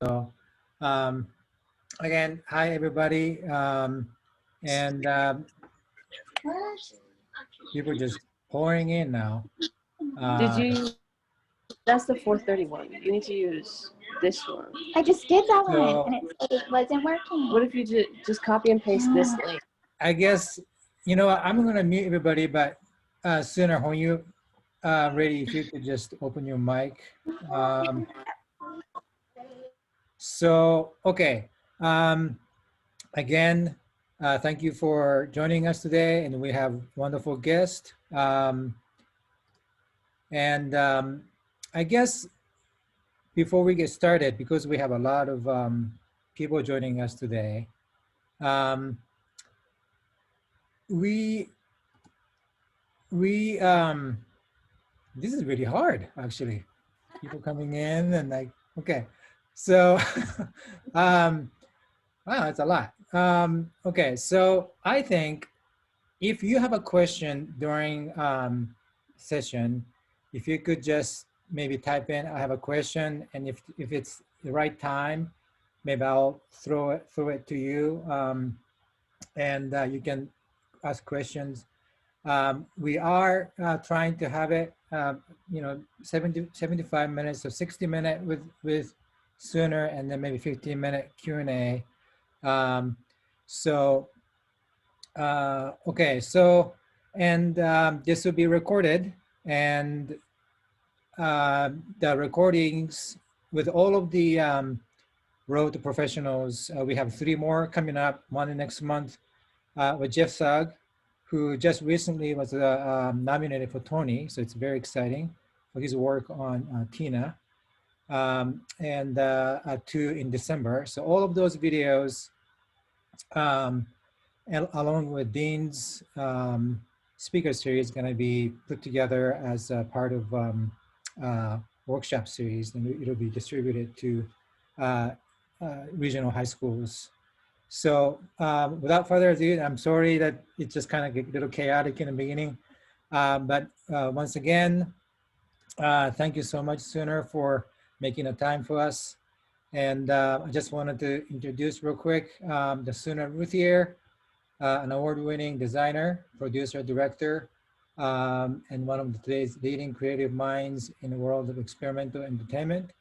So, um, again, hi everybody, and people just pouring in now. Did Uh, you? That's the 431. You need to use this one. I just did that one so and it wasn't working. What if you just copy and paste this link? I guess I'm gonna mute everybody, but sooner when you ready, if you could just open your mic. Um, so okay, um, again, thank you for joining us today, and we have wonderful guest. And I guess before we get started, because we have a lot of people joining us today, um, we this is really hard actually. People coming in and like, okay, so um, wow, it's a lot. Okay, so I think if you have a question during session, if you could just maybe type in, I have a question, and if it's the right time, maybe I'll throw it to you, and you can ask questions. We are trying to have it, 75 minutes, so 60-minute with sooner, and then maybe 15-minute Q&A. So okay, so, and this will be recorded, and the recordings with all of the Road to Professionals, we have 3 more coming up, one next month with Jeff Sugg, who just recently was nominated for Tony, so it's very exciting for his work on Tina, and 2 in December. So all of those videos, along with Dean's speaker series, going to be put together as a part of workshop series, and it'll be distributed to uh, regional high schools. So without further ado, I'm sorry that it just kind of get a little chaotic in the beginning, but once again, thank you so much, Sooner, for making a time for us. And I just wanted to introduce real quick the Sooner Routhier, an award-winning designer, producer, director, and one of today's leading creative minds in the world of experimental entertainment.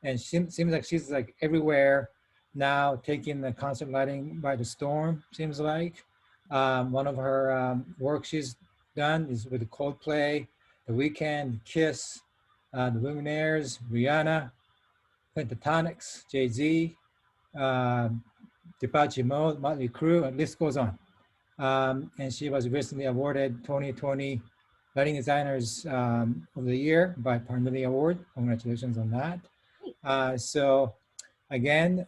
And she seems like she's like everywhere now, taking the concert lighting by the storm, seems like. One of her work she's done is with Coldplay, The Weeknd, Kiss, the Luminaires, Rihanna, Pentatonics, Jay-Z, Depeche Mode, Motley Crue, and list goes on. And she was recently awarded 2020 Lighting Designers of the Year by Parnelli Award. Congratulations on that. So again,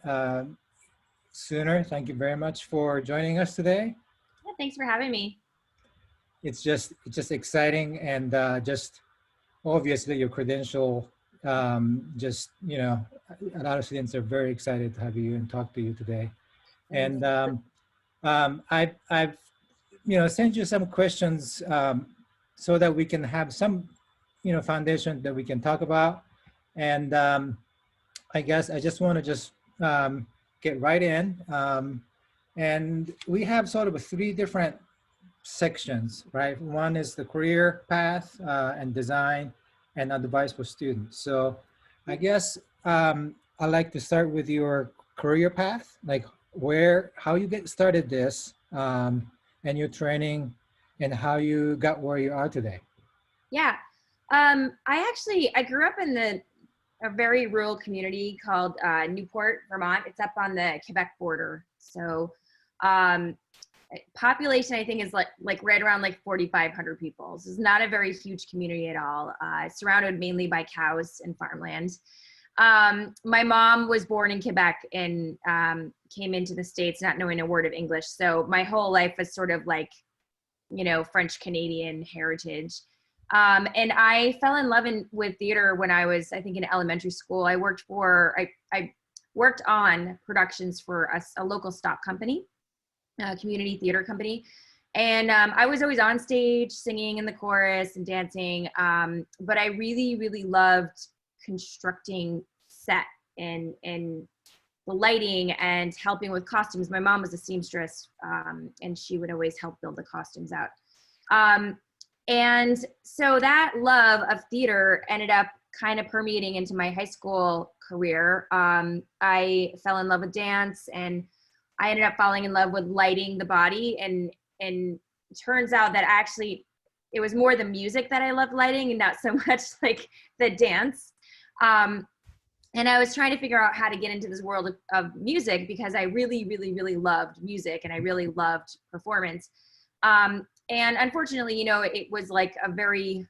Sooner, thank you very much for joining us today. Yeah, thanks for having me. It's just exciting, and just obviously your credential, just, a lot of students are very excited to have you and talk to you today. And I've sent you some questions so that we can have some, foundation that we can talk about. And I guess I just want to just get right in. And we have sort of 3 different sections, right? One is the career path and design, and advice for students. So I guess I'd like to start with your career path, like how you get started this, and your training, and how you got where you are today. Yeah. I grew up in a very rural community called Newport, Vermont. It's up on the Quebec border. So population, I think, is like right around like 4,500 people. This is not a very huge community at all. Surrounded mainly by cows and farmland. My mom was born in Quebec and came into the States not knowing a word of English. So my whole life was sort of like, French Canadian heritage. And I fell in love with theater when I was, I think, in elementary school. I worked on productions for a local stock company, a community theater company. And I was always on stage singing in the chorus and dancing. But I really, really loved constructing set and the lighting and helping with costumes. My mom was a seamstress, and she would always help build the costumes out. And so that love of theater ended up kind of permeating into my high school career. I fell in love with dance, and I ended up falling in love with lighting the body. And it turns out that actually it was more the music that I loved lighting and not so much like the dance. And I was trying to figure out how to get into this world of music because I really, really, really loved music and I really loved performance. And unfortunately, you know, it was like a very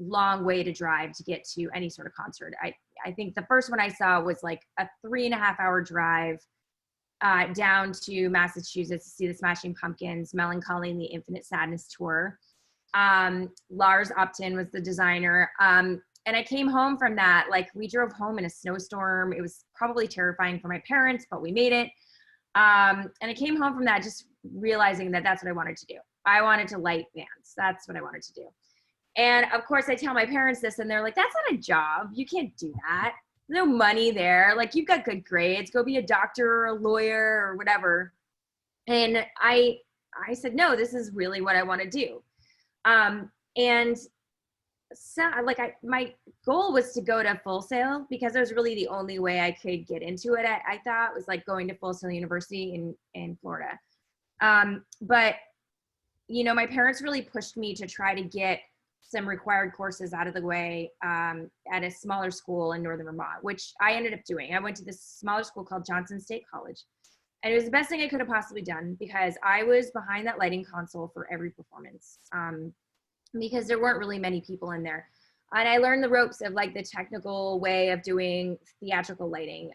long way to drive to get to any sort of concert. I think the first one I saw was like a 3.5-hour drive down to Massachusetts to see the Smashing Pumpkins, Melancholy and the Infinite Sadness tour. Lars Upton was the designer. And I came home from that, like we drove home in a snowstorm. It was probably terrifying for my parents, but we made it. And I came home from that just realizing that that's what I wanted to do. I wanted to light bands. That's what I wanted to do. And of course I tell my parents this and they're like, that's not a job. You can't do that. There's no money there. Like you've got good grades, go be a doctor or a lawyer or whatever. And I said, no, this is really what I want to do. And so like my goal was to go to Full Sail because it was really the only way I could get into it. I thought was like going to Full Sail University in Florida. But you know, my parents really pushed me to try to get some required courses out of the way at a smaller school in Northern Vermont, which I ended up doing. I went to this smaller school called Johnson State College. And it was the best thing I could have possibly done because I was behind that lighting console for every performance. Because there weren't really many people in there. And I learned the ropes of like the technical way of doing theatrical lighting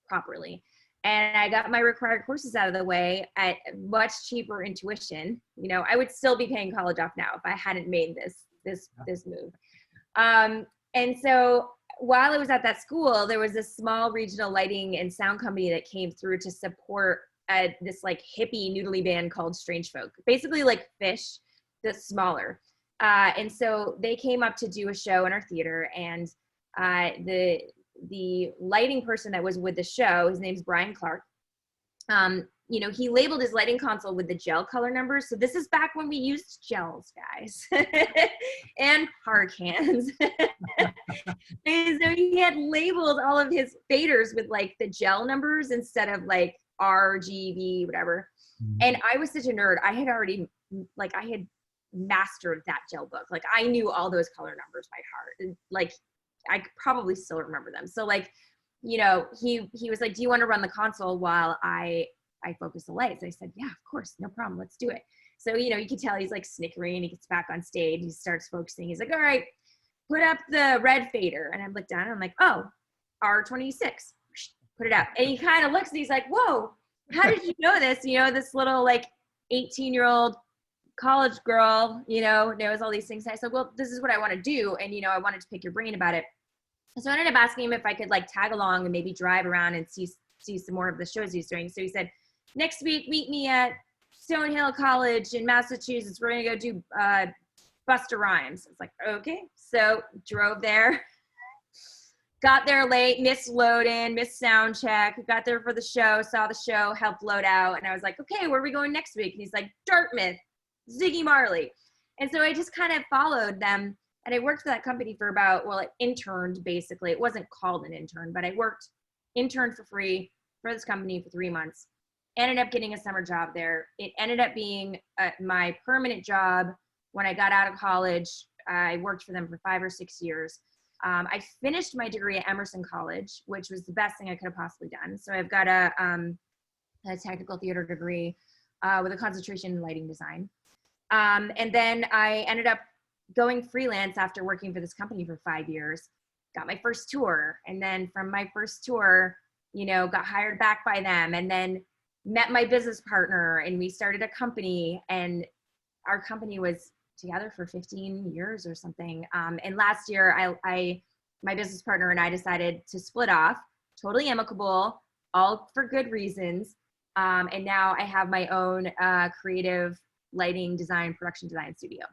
properly. And I got my required courses out of the way at much cheaper tuition. You know, I would still be paying college off now if I hadn't made this move. And so while I was at that school, there was this small regional lighting and sound company that came through to support this like hippie noodly band called Strange Folk, basically like Fish, that's smaller. And so they came up to do a show in our theater, and the lighting person that was with the show, his name's Brian Clark. You know, he labeled his lighting console with the gel color numbers. So this is back when we used gels, guys, and par cans. And so he had labeled all of his faders with like the gel numbers instead of like RGB, whatever. And I was such a nerd. I had mastered that gel book. Like I knew all those color numbers by heart. Like I probably still remember them. So like, you know, he was like, do you want to run the console while I focus the lights? I said, yeah, of course, no problem. Let's do it. So, you know, you can tell he's like snickering. He gets back on stage. He starts focusing. He's like, all right, put up the red fader. And I look down and I'm like, oh, R26, put it out. And he kind of looks and he's like, whoa, how did you know this? You know, this little like 18-year-old college girl, you know, knows all these things. And I said, well, this is what I want to do. And, you know, I wanted to pick your brain about it. So I ended up asking him if I could like tag along and maybe drive around and see some more of the shows he's doing. So he said, next week, meet me at Stonehill College in Massachusetts. We're going to go do Busta Rhymes. I was like, okay. So drove there, got there late, missed load in, missed sound check, got there for the show, saw the show, helped load out. And I was like, okay, where are we going next week? And he's like, Dartmouth, Ziggy Marley. And so I just kind of followed them. And I worked for that company for about, well, I interned basically. It wasn't called an intern, but I interned for free for this company for 3 months. Ended up getting a summer job there. It ended up being my permanent job when I got out of college. I worked for them for 5 or 6 years. I finished my degree at Emerson College, which was the best thing I could have possibly done. So I've got a technical theater degree with a concentration in lighting design. And then I ended up going freelance after working for this company for 5 years, got my first tour. And then from my first tour, you know, got hired back by them and then met my business partner and we started a company, and our company was together for 15 years or something. And last year my business partner and I decided to split off, totally amicable, all for good reasons. And now I have my own creative lighting design, production design studio.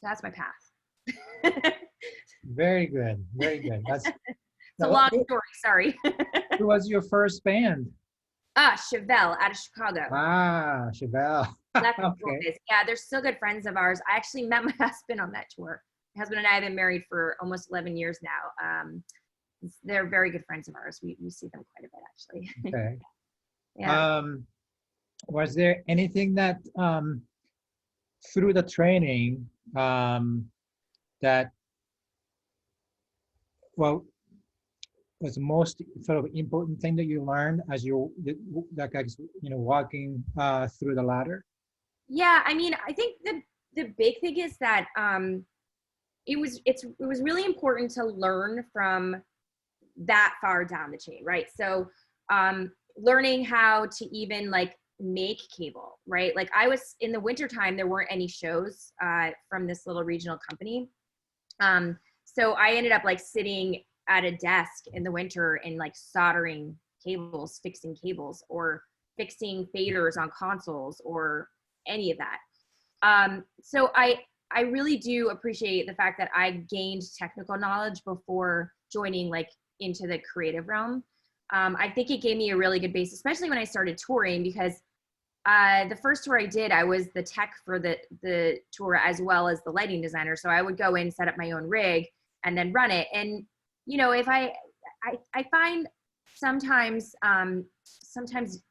So that's my path. Very good. Very good. That's it's a long story. Sorry. Who was your first band? Chevelle out of Chicago. Ah, Chevelle. Left Okay. Boys. Yeah, they're still good friends of ours. I actually met my husband on that tour. My husband and I have been married for almost 11 years now. They're very good friends of ours. We see them quite a bit, actually. Okay. Yeah. Was there anything that through the training that well was the most sort of important thing that you learned as you like walking through the ladder? Yeah, I mean, I think the big thing is that it was really important to learn from that far down the chain, right? So learning how to even like make cable, right? Like I was in the wintertime, there weren't any shows from this little regional company. So I ended up like sitting at a desk in the winter and like soldering cables, fixing cables, or fixing faders on consoles or any of that. So I really do appreciate the fact that I gained technical knowledge before joining like into the creative realm. I think it gave me a really good base, especially when I started touring, because the first tour I did, I was the tech for the tour as well as the lighting designer. So I would go in, set up my own rig, and then run it. And you know, if I find sometimes sometimes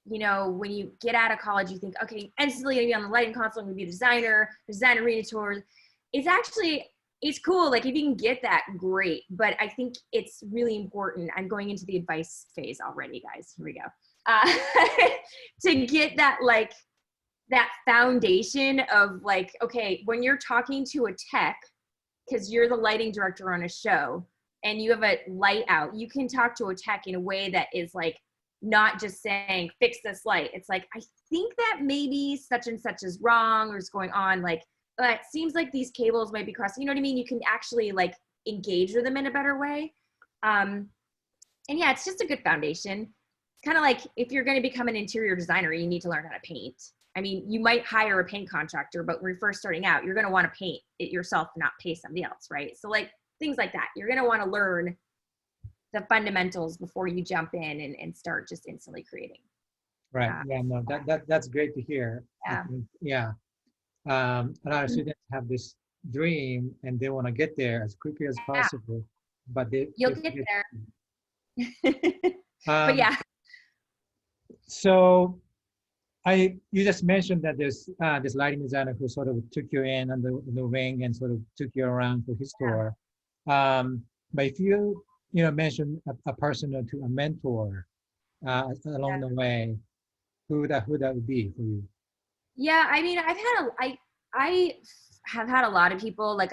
you know, when you get out of college, you think, okay, instantly gonna be on the lighting console, I'm gonna be a designer, design arena tours. It's actually, it's cool. Like if you can get that, great. But I think it's really important. I'm going into the advice phase already, guys. Here we go. To get that, like that foundation of like, okay, when you're talking to a tech, because you're the lighting director on a show and you have a light out, you can talk to a tech in a way that is like, not just saying fix this light. It's like, I think that maybe such and such is wrong or is going on. Like, it seems like these cables might be crossing. You know what I mean? You can actually like engage with them in a better way. And yeah, it's just a good foundation. It's kind of like if you're going to become an interior designer, you need to learn how to paint. I mean, you might hire a paint contractor, but when you're first starting out, you're going to want to paint it yourself and not pay somebody else, right? So like things like that, you're going to want to learn the fundamentals before you jump in and start just instantly creating. Right. Yeah. No. That's great to hear. I Yeah. think, yeah. A lot of students have this dream and they want to get there as quickly as Yeah, possible, but they you'll get forget. there. But Um, yeah, so you just mentioned that there's this lighting designer who sort of took you in on the wing and sort of took you around for his tour. But if you mention a person or to a mentor along the way, who that would be for you? yeah. I mean, I have had a lot of people. Like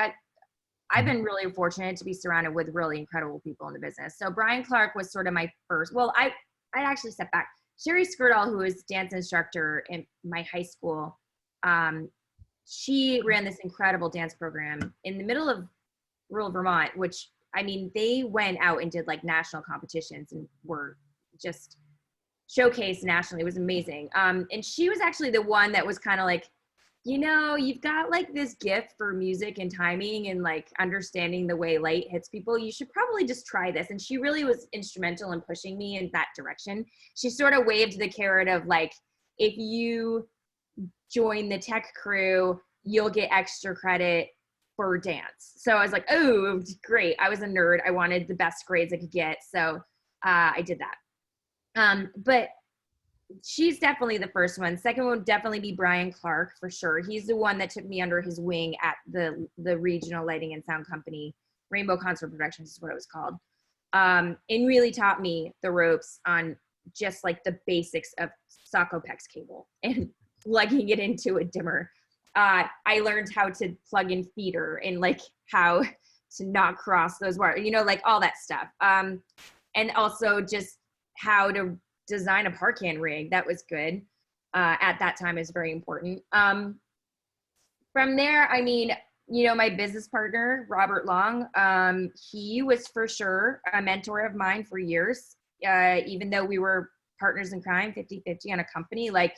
I've been really fortunate to be surrounded with really incredible people in the business. So Brian Clark was sort of my first. Well, I actually step back. Sherry Skirdahl, who was dance instructor in my high school, she ran this incredible dance program in the middle of rural Vermont, which I mean, they went out and did like national competitions and were just showcased nationally. It was amazing. And she was actually the one that was kind of like, you know, you've got like this gift for music and timing and like understanding the way light hits people. You should probably just try this. And she really was instrumental in pushing me in that direction. She sort of waved the carrot of like, if you join the tech crew, you'll get extra credit for dance. So I was like, oh, great. I was a nerd. I wanted the best grades I could get. So I did that. But she's definitely the first one. Second one would definitely be Brian Clark for sure. He's the one that took me under his wing at the regional lighting and sound company. Rainbow Concert Productions is what it was called. And really taught me the ropes on just like the basics of Socopex cable and plugging it into a dimmer. I learned how to plug in feeder and like how to not cross those wires, you know, like all that stuff. And also just how to design a parkan rig. That was good. At that time is very important. From there, I mean, you know, my business partner, Robert Long, he was for sure a mentor of mine for years. Even though we were partners in crime, 50-50 on a company, like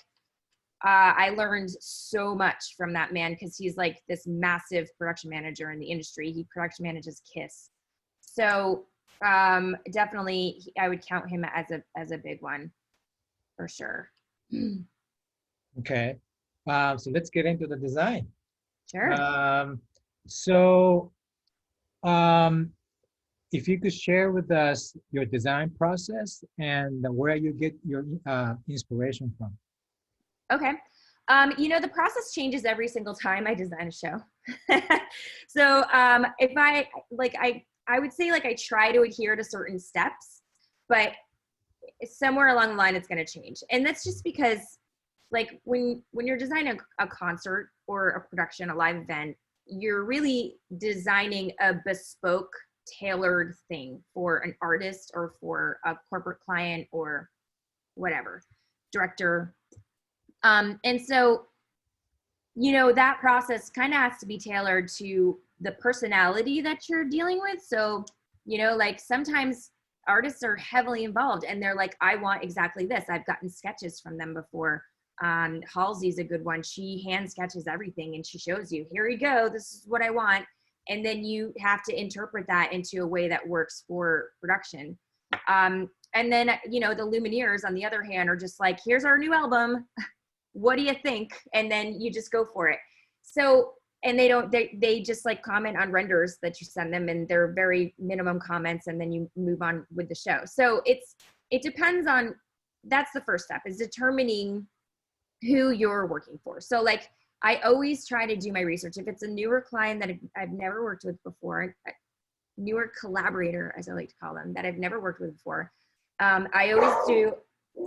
I learned so much from that man because he's like this massive production manager in the industry. He production manages KISS. So Definitely, I would count him as a big one for sure. Okay. So let's get into the design. Sure. So um, if you could share with us your design process and where you get your inspiration from. Okay. The process changes every single time I design a show. So if I would say like I try to adhere to certain steps, but somewhere along the line it's going to change. And that's just because like when you're designing a concert or a production, a live event, you're really designing a bespoke, tailored thing for an artist or for a corporate client or whatever, director. And so, that process kind of has to be tailored to the personality that you're dealing with. So, like sometimes artists are heavily involved and they're like, I want exactly this. I've gotten sketches from them before. Halsey's a good one. She hand sketches everything and she shows you, here you go, this is what I want. And then you have to interpret that into a way that works for production. And then, the Lumineers on the other hand are just like, here's our new album. What do you think? And then you just go for it. So, and they just like comment on renders that you send them and they're very minimum comments and then you move on with the show. So it depends on, that's the first step, is determining who you're working for. So like, I always try to do my research. If it's a newer client that I've never worked with before, a newer collaborator, as I like to call them, that I've never worked with before, I always do,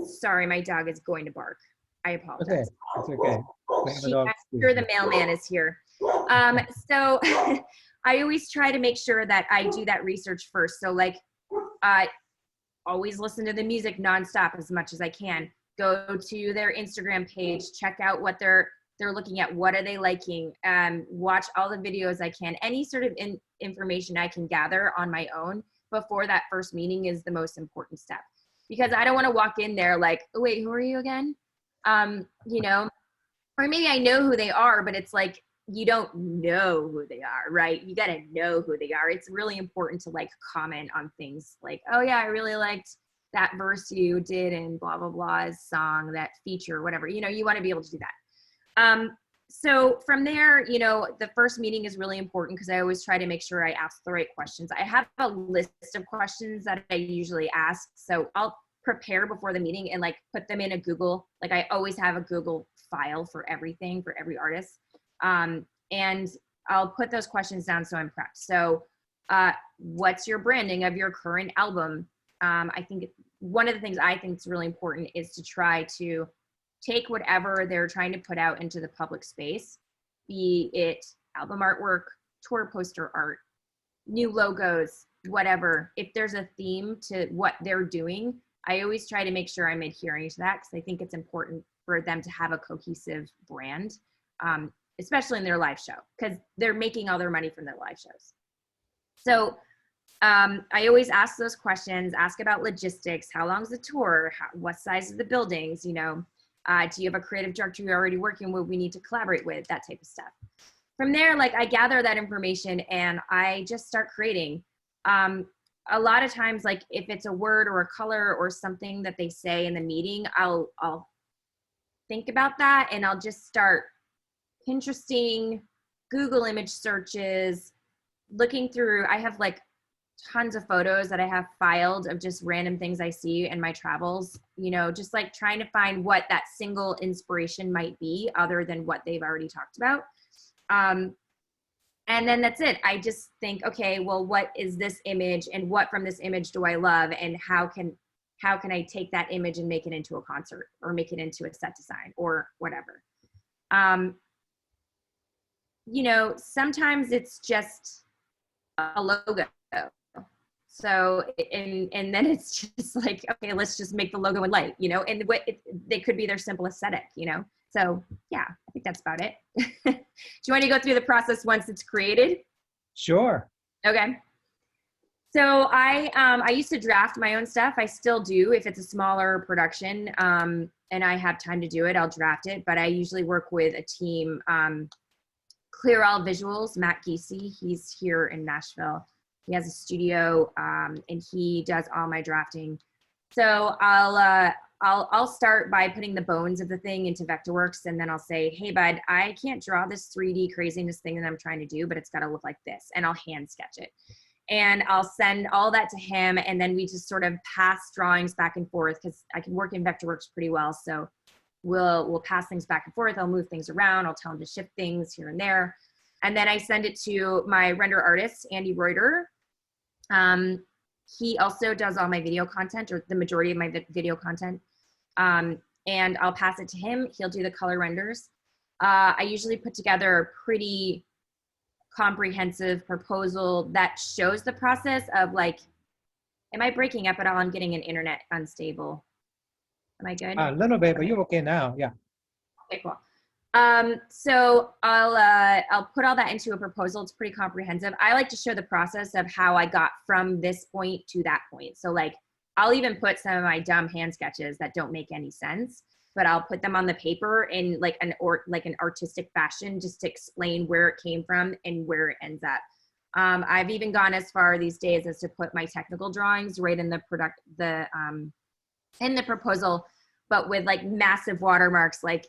sorry, my dog is going to bark. I apologize. Okay, it's okay. I'm sure the mailman is here. So I always try to make sure that I do that research first. So like, always listen to the music nonstop as much as I can. Go to their Instagram page, check out what they're looking at, what are they liking, watch all the videos I can. Any sort of information I can gather on my own before that first meeting is the most important step. Because I don't want to walk in there like, oh, wait, who are you again? Or maybe I know who they are, but it's like, you don't know who they are, right? You got to know who they are. It's really important to like comment on things like, oh yeah, I really liked that verse you did in blah, blah, blah's song, that feature, whatever, you want to be able to do that. So from there, the first meeting is really important because I always try to make sure I ask the right questions. I have a list of questions that I usually ask. So I'll prepare before the meeting and like put them in a Google, like I always have a Google file for everything, for every artist. And I'll put those questions down so I'm prepped. So what's your branding of your current album? I think one of the things I think is really important is to try to take whatever they're trying to put out into the public space, be it album artwork, tour poster art, new logos, whatever. If there's a theme to what they're doing, I always try to make sure I'm adhering to that because I think it's important for them to have a cohesive brand, especially in their live show, because they're making all their money from their live shows. So I always ask those questions, ask about logistics, how long's the tour, what size are the buildings, do you have a creative director you're already working with we need to collaborate with, that type of stuff. From there, like I gather that information and I just start creating. A lot of times, like if it's a word or a color or something that they say in the meeting, I'll think about that and I'll just start Pinteresting, Google image searches, looking through. I have like tons of photos that I have filed of just random things I see in my travels, just like trying to find what that single inspiration might be other than what they've already talked about. And then that's it. I just think, okay, well, what is this image and what from this image do I love and how can I take that image and make it into a concert or make it into a set design or whatever. Sometimes it's just a logo. So, and then it's just like, okay, let's just make the logo in light, and they could be their simple aesthetic, So yeah, I think that's about it. Do you want to go through the process once it's created? Sure. Okay. So I used to draft my own stuff. I still do if it's a smaller production and I have time to do it, I'll draft it. But I usually work with a team, Clear All Visuals, Matt Giese, he's here in Nashville. He has a studio, and he does all my drafting. So I'll start by putting the bones of the thing into Vectorworks, and then I'll say, hey, bud, I can't draw this 3D craziness thing that I'm trying to do, but it's got to look like this, and I'll hand sketch it. And I'll send all that to him, and then we just sort of pass drawings back and forth, because I can work in Vectorworks pretty well. So we'll pass things back and forth. I'll move things around. I'll tell him to shift things here and there. And then I send it to my render artist, Andy Reuter. He also does all my video content, or the majority of my video content. And I'll pass it to him. He'll do the color renders. I usually put together a pretty comprehensive proposal that shows the process of like, am I breaking up at all? I'm getting an internet unstable. Am I good? A little bit, but you're okay now. Yeah. Okay, cool. So I'll put all that into a proposal. It's pretty comprehensive. I like to show the process of how I got from this point to that point. So like, I'll even put some of my dumb hand sketches that don't make any sense, but I'll put them on the paper in like an artistic fashion, just to explain where it came from and where it ends up. I've even gone as far these days as to put my technical drawings right in the in the proposal, but with like massive watermarks, like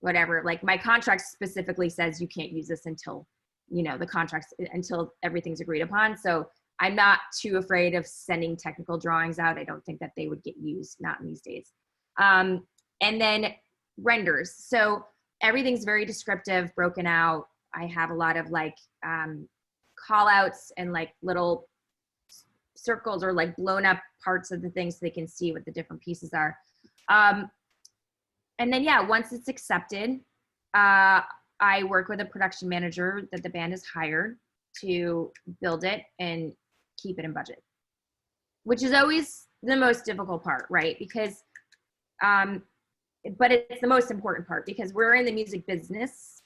whatever, like my contract specifically says you can't use this until, you know, the contracts, until everything's agreed upon. So I'm not too afraid of sending technical drawings out. I don't think that they would get used, not in these days. And then renders. So everything's very descriptive, broken out. I have a lot of like call outs and like little circles or like blown up parts of the thing so they can see what the different pieces are. And then, yeah, once it's accepted, I work with a production manager that the band has hired to build it and keep it in budget, which is always the most difficult part, right? Because, but it's the most important part, because we're in the music business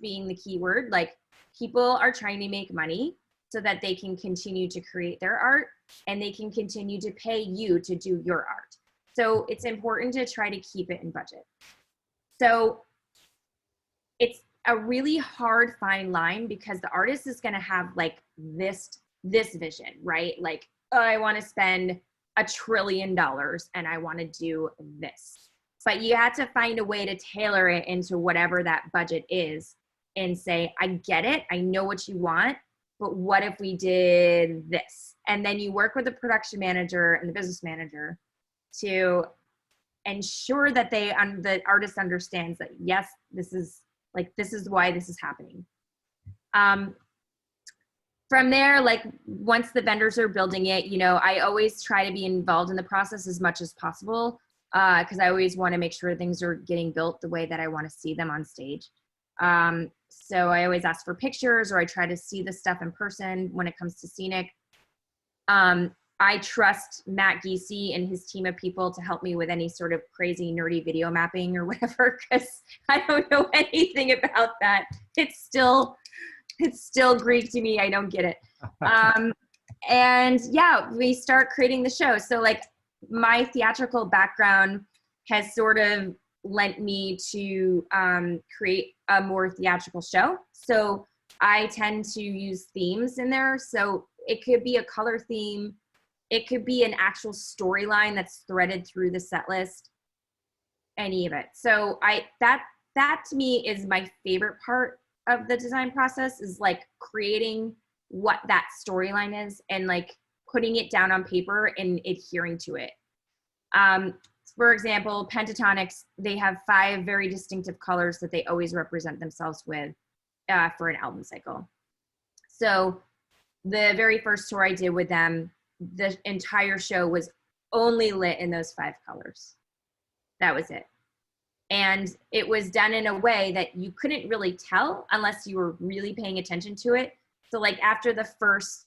being the key word. Like, people are trying to make money so that they can continue to create their art and they can continue to pay you to do your art. So it's important to try to keep it in budget. So it's a really hard fine line, because the artist is going to have like this vision, right? Like, oh, I want to spend $1 trillion and I want to do this. But you have to find a way to tailor it into whatever that budget is and say, I get it. I know what you want, but what if we did this? And then you work with the production manager and the business manager to ensure that the artist understands that, yes, this is why this is happening. From there, like, once the vendors are building it, you know, I always try to be involved in the process as much as possible, because I always want to make sure things are getting built the way that I want to see them on stage. So I always ask for pictures, or I try to see the stuff in person when it comes to scenic. I trust Matt Giese and his team of people to help me with any sort of crazy nerdy video mapping or whatever, because I don't know anything about that. It's still Greek to me. I don't get it. And yeah, we start creating the show. So like, my theatrical background has sort of lent me to create a more theatrical show. So I tend to use themes in there. So it could be a color theme. It could be an actual storyline that's threaded through the set list, any of it. So that to me is my favorite part of the design process, is like creating what that storyline is and like putting it down on paper and adhering to it. For example, Pentatonics, they have 5 very distinctive colors that they always represent themselves with for an album cycle. So the very first tour I did with them, the entire show was only lit in those 5 colors. That was it. And it was done in a way that you couldn't really tell unless you were really paying attention to it. So like, after the first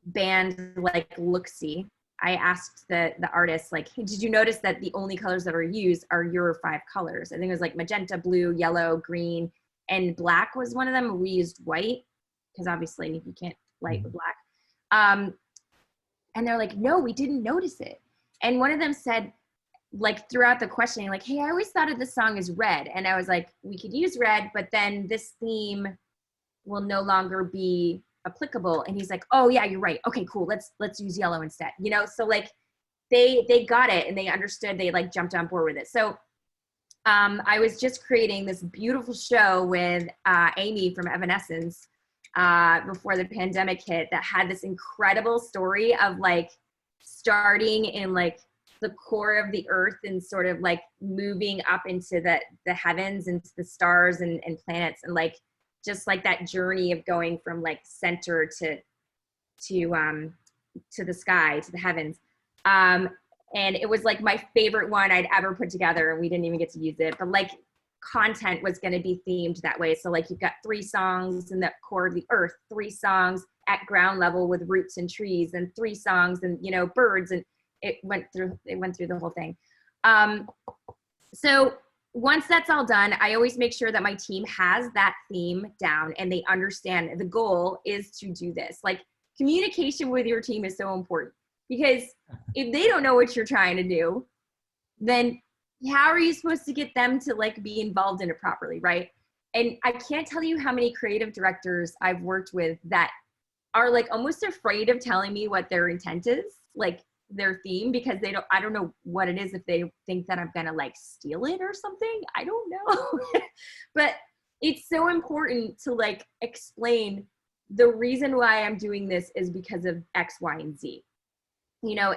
band, like, look-see, I asked the artist, like, hey, did you notice that the only colors that are used are your 5 colors? I think it was like magenta, blue, yellow, green, and black was one of them. We used white, because obviously you can't light with black. And they're like, no, we didn't notice it. And one of them said, like, throughout the questioning, like, hey, I always thought of this song as red. And I was like, we could use red, but then this theme will no longer be applicable. And he's like, oh yeah, you're right. Okay, cool. Let's use yellow instead. You know, so like they got it and they understood, they like jumped on board with it. So I was just creating this beautiful show with Amy from Evanescence before the pandemic hit that had this incredible story of like starting in like the core of the earth and sort of like moving up into the heavens and to the stars and planets, and like just like that journey of going from like center to the sky, to the heavens. And it was like my favorite one I'd ever put together, and we didn't even get to use it, but like content was going to be themed that way. So like you've got 3 songs in the core of the earth, 3 songs at ground level with roots and trees, and 3 songs and, you know, birds, and it went through the whole thing. So once that's all done, I always make sure that my team has that theme down and they understand the goal is to do this. Like communication with your team is so important, because if they don't know what you're trying to do, then how are you supposed to get them to like be involved in it properly, right? And I can't tell you how many creative directors I've worked with that are like almost afraid of telling me what their intent is, like their theme, because I don't know what it is, if they think that I'm gonna like steal it or something. I don't know. But it's so important to like explain the reason why I'm doing this is because of X, Y, and Z. You know,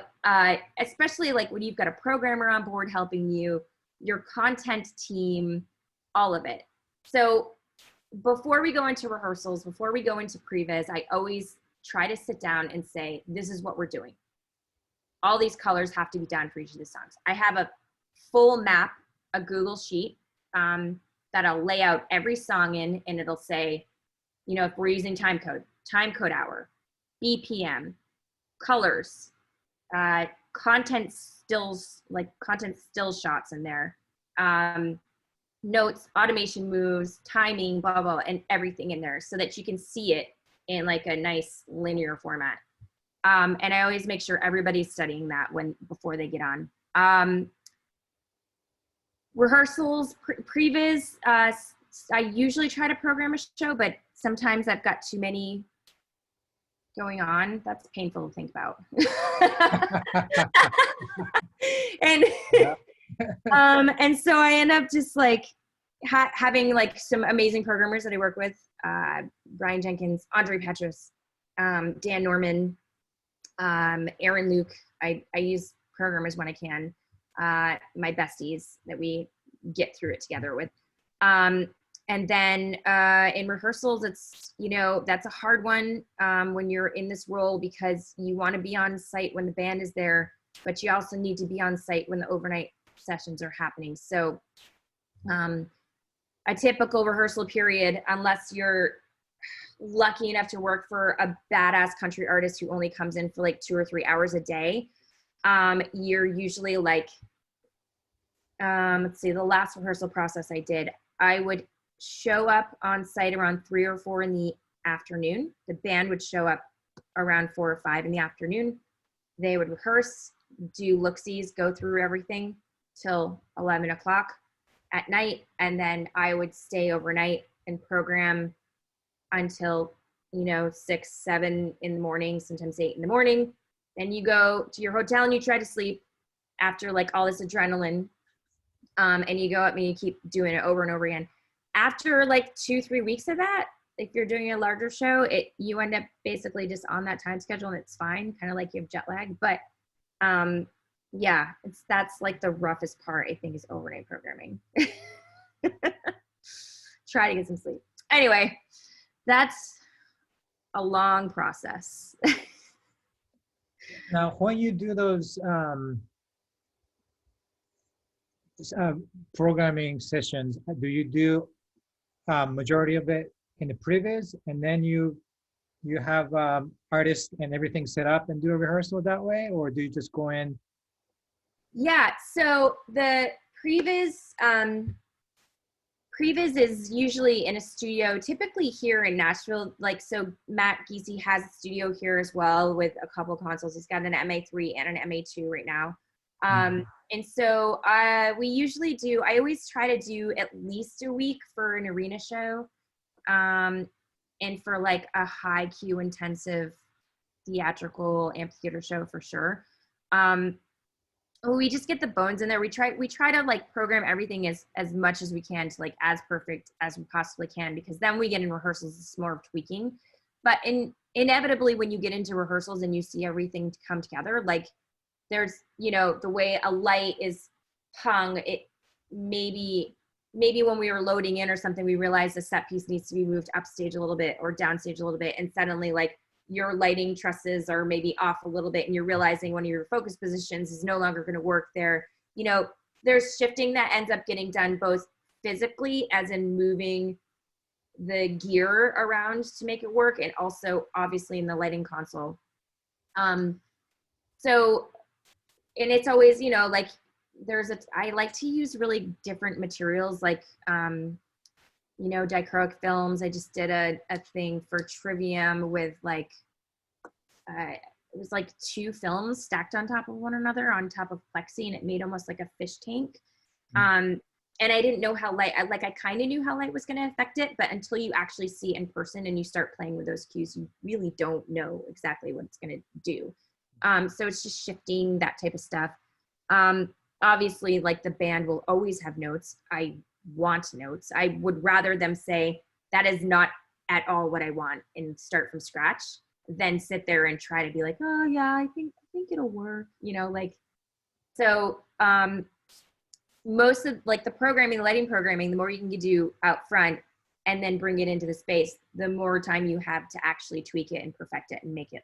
especially like when you've got a programmer on board helping you, your content team, all of it. So before we go into rehearsals, before we go into previs, I always try to sit down and say, this is what we're doing. All these colors have to be done for each of the songs. I have a full map, a Google sheet that I'll lay out every song in, and it'll say, you know, if we're using time code hour, BPM, colors, content still shots in there, notes, automation moves, timing, blah, blah, and everything in there so that you can see it in like a nice linear format. And I always make sure everybody's studying that before they get on. Rehearsals, previs, I usually try to program a show, but sometimes I've got too many going on. That's painful to think about. And Yeah. and so I end up just like having like some amazing programmers that I work with, Brian Jenkins, Andre Petrus, Dan Norman, Aaron Luke. I use programmers when I can, my besties that we get through it together with. And then in rehearsals, it's, you know, that's a hard one when you're in this role, because you want to be on site when the band is there, but you also need to be on site when the overnight sessions are happening. So a typical rehearsal period, unless you're lucky enough to work for a badass country artist who only comes in for like 2 or 3 hours a day, you're usually like, let's see, the last rehearsal process I did, I would show up on site around 3 or 4 in the afternoon. The band would show up around 4 or 5 in the afternoon. They would rehearse, do look-sees, go through everything till 11 o'clock at night. And then I would stay overnight and program until, you know, 6, 7 in the morning, sometimes 8 in the morning. Then you go to your hotel and you try to sleep after like all this adrenaline. And you go up and you keep doing it over and over again. After like 2-3 weeks of that, if you're doing a larger show, you end up basically just on that time schedule, and it's fine, kind of like you have jet lag. But yeah, that's like the roughest part, I think, is overnight programming. Try to get some sleep. Anyway, that's a long process. Now, when you do those programming sessions, do you do majority of it in the previs, and then you have artists and everything set up and do a rehearsal that way, or do you just go in? Yeah, so the previs is usually in a studio, typically here in Nashville. Like, so Matt Giese has a studio here as well with a couple consoles. He's got an MA3 and an MA2 right now. And so we usually I always try to do at least a week for an arena show. And and for like a high cue intensive theatrical amphitheater show for sure. We just get the bones in there. We try to like program everything as much as we can to like as perfect as we possibly can, because then we get in rehearsals, it's more of tweaking. But inevitably when you get into rehearsals and you see everything come together, like there's, you know, the way a light is hung, it maybe when we were loading in or something, we realized the set piece needs to be moved upstage a little bit or downstage a little bit, and suddenly like your lighting trusses are maybe off a little bit and you're realizing one of your focus positions is no longer going to work there. You know, there's shifting that ends up getting done both physically, as in moving the gear around to make it work, and also obviously in the lighting console. So, and it's always, you know, like I like to use really different materials, like, you know, dichroic films. I just did a thing for Trivium with like, it was like 2 films stacked on top of one another on top of plexi, and it made almost like a fish tank. And I didn't know how light, I kind of knew how light was going to affect it, but until you actually see it in person and you start playing with those cues, you really don't know exactly what it's going to do. So it's just shifting that type of stuff. Obviously, like the band will always have notes. I want notes. I would rather them say that is not at all what I want and start from scratch than sit there and try to be like, oh yeah, I think it'll work, you know, like. So most of like the programming, the lighting programming, the more you can do out front and then bring it into the space, the more time you have to actually tweak it and perfect it and make it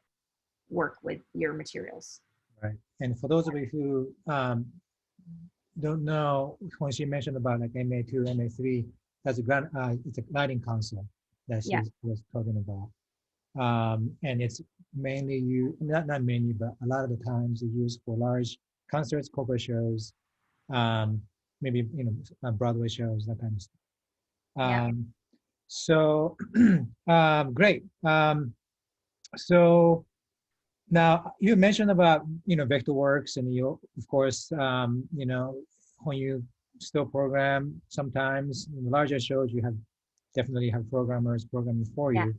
work with your materials. Right. And for those of you who don't know, when she mentioned about like MA2, MA3, that's it's a lighting console that she was talking about. And it's mainly not mainly, but a lot of the times it's used for large concerts, corporate shows, maybe, you know, Broadway shows, that kind of stuff. So great. So now you mentioned about, you know, Vectorworks, and you, of course, you know, when you still program, sometimes in larger shows, you definitely have programmers programming for you.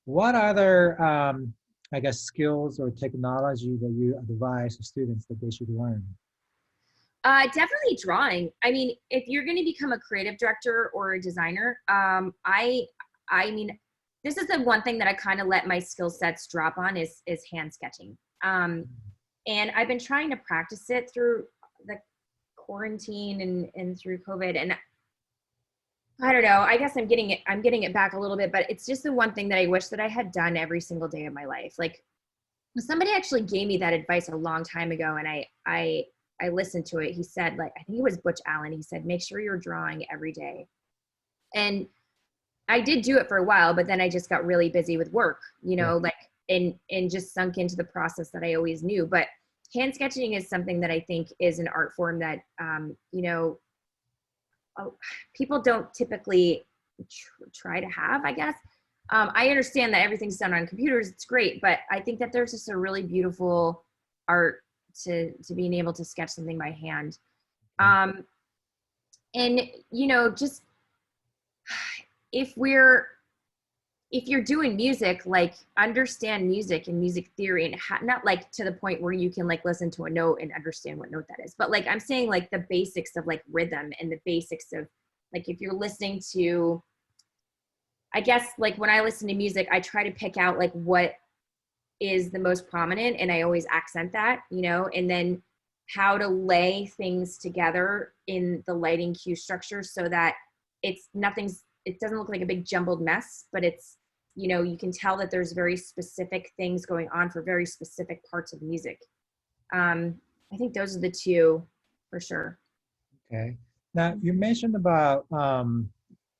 What other, I guess, skills or technology that you advise students that they should learn? Definitely drawing. I mean, if you're going to become a creative director or a designer, I mean, this is the one thing that I kind of let my skill sets drop on is hand sketching. And I've been trying to practice it through the quarantine and through COVID. And I don't know, I guess I'm getting it back a little bit, but it's just the one thing that I wish that I had done every single day of my life. Like, somebody actually gave me that advice a long time ago, and I listened to it. He said, like, I think it was Butch Allen. He said, make sure you're drawing every day. And I did do it for a while, but then I just got really busy with work, you know, like, and just sunk into the process that I always knew. But hand sketching is something that I think is an art form that, you know, people don't typically try to have, I guess. I understand that everything's done on computers. It's great, but I think that there's just a really beautiful art to being able to sketch something by hand. And, you know, just if you're doing music, like, understand music and music theory, and not like to the point where you can like listen to a note and understand what note that is, but like I'm saying, like the basics of like rhythm and the basics of like, if you're listening to, I guess, like when I listen to music, I try to pick out like what is the most prominent, and I always accent that, you know, and then how to lay things together in the lighting cue structure so that it doesn't look like a big jumbled mess, but it's, you know, you can tell that there's very specific things going on for very specific parts of music. I think those are the two for sure. Okay. Now you mentioned about,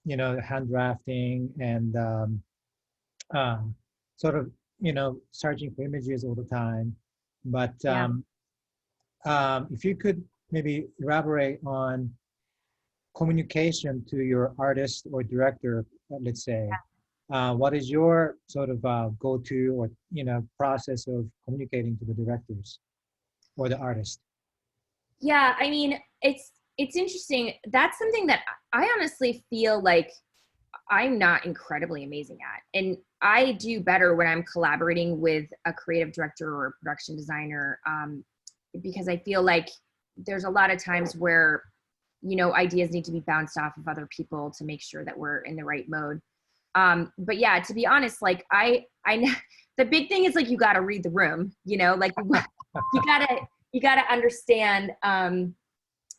you know, hand drafting and sort of, you know, searching for images all the time. But if you could maybe elaborate on communication to your artist or director, let's say, what is your sort of go-to or, you know, process of communicating to the directors or the artist? Yeah, I mean, it's interesting. That's something that I honestly feel like I'm not incredibly amazing at. And I do better when I'm collaborating with a creative director or a production designer, because I feel like there's a lot of times where, you know, ideas need to be bounced off of other people to make sure that we're in the right mode. But yeah, to be honest, like the big thing is like, you got to read the room, you know, like you gotta understand,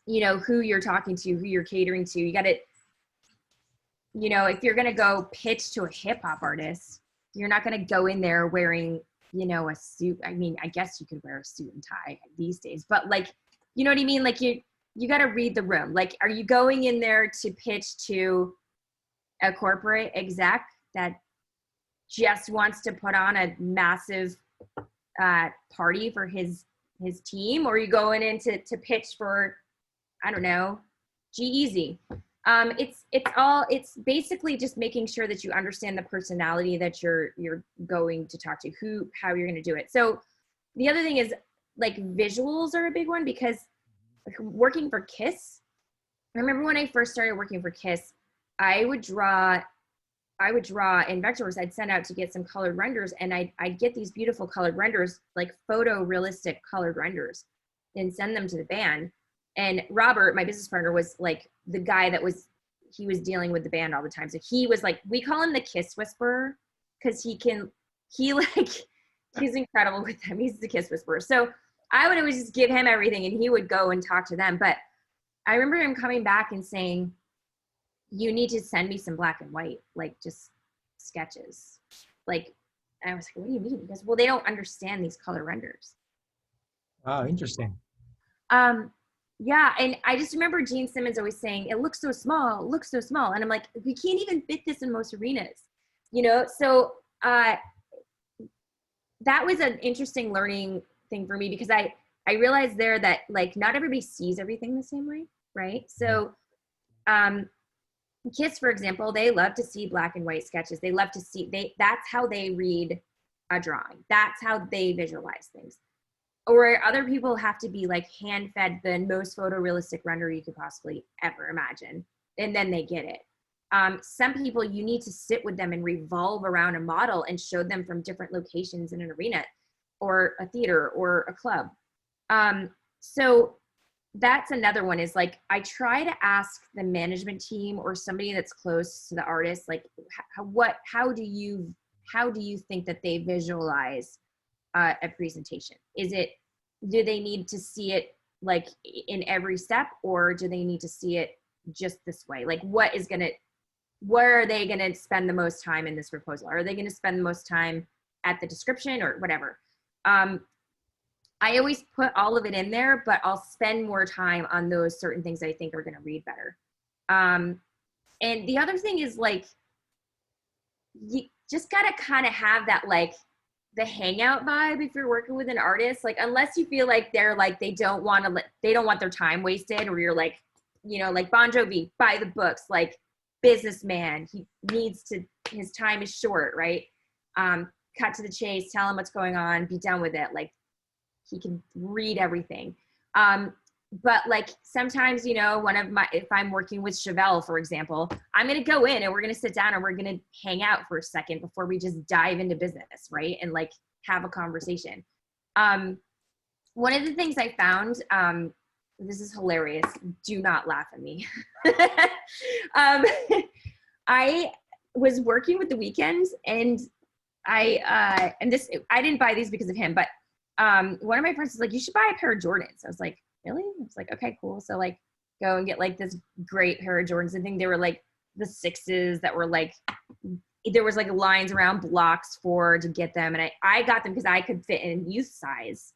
you know, who you're talking to, who you're catering to. You got to, you know, if you're going to go pitch to a hip hop artist, you're not going to go in there wearing, you know, a suit. I mean, I guess you could wear a suit and tie these days, but like, you know what I mean? Like you got to read the room. Like, are you going in there to pitch to a corporate exec that just wants to put on a massive party for his team? Or are you going in to pitch for, I don't know, G-Eazy? It's basically just making sure that you understand the personality that you're going to talk to, how you're going to do it. So the other thing is like visuals are a big one, because working for Kiss, I remember when I first started working for Kiss, I would draw in vectors. I'd send out to get some colored renders, and I'd get these beautiful colored renders, like photorealistic colored renders, and send them to the band. And Robert, my business partner, was like the guy that was dealing with the band all the time. So he was like, we call him the Kiss Whisperer, because he's incredible with them. He's the Kiss Whisperer. So I would always just give him everything and he would go and talk to them. But I remember him coming back and saying, you need to send me some black and white, like just sketches. Like, and I was like, what do you mean? He goes, well, they don't understand these color renders. Wow, interesting. Yeah, and I just remember Gene Simmons always saying, it looks so small, it looks so small. And I'm like, we can't even fit this in most arenas, you know? So that was an interesting learning thing for me, because I realized there that like not everybody sees everything the same way, right? So kids, for example, they love to see black and white sketches. They love to see, that's how they read a drawing. That's how they visualize things. Or other people have to be like hand-fed the most photorealistic render you could possibly ever imagine, and then they get it. Some people, you need to sit with them and revolve around a model and show them from different locations in an arena or a theater or a club. So that's another one, is like, I try to ask the management team or somebody that's close to the artist, like, how do you think that they visualize a presentation? Do they need to see it like in every step, or do they need to see it just this way? Like, where are they gonna spend the most time in this proposal? Are they gonna spend the most time at the description or whatever? I always put all of it in there, but I'll spend more time on those certain things I think are gonna read better. And the other thing is, like, you just gotta kind of have that, like, the hangout vibe if you're working with an artist. Like, unless you feel like they're like, they don't want their time wasted, or you're like, you know, like Bon Jovi, by the books, like businessman, his time is short, right? Cut to the chase, tell him what's going on, be done with it. Like, he can read everything. But like, sometimes, you know, if I'm working with Chevelle, for example, I'm going to go in and we're going to sit down and we're going to hang out for a second before we just dive into business, right? And like have a conversation. One of the things I found, this is hilarious, do not laugh at me. I was working with The Weeknd, and I didn't buy these because of him, but one of my friends was like, you should buy a pair of Jordans. I was like, really? I was like, okay, cool. So like, go and get like this great pair of Jordans. I think they were like the 6s that were like, there was like lines around blocks to get them. And I got them because I could fit in youth size.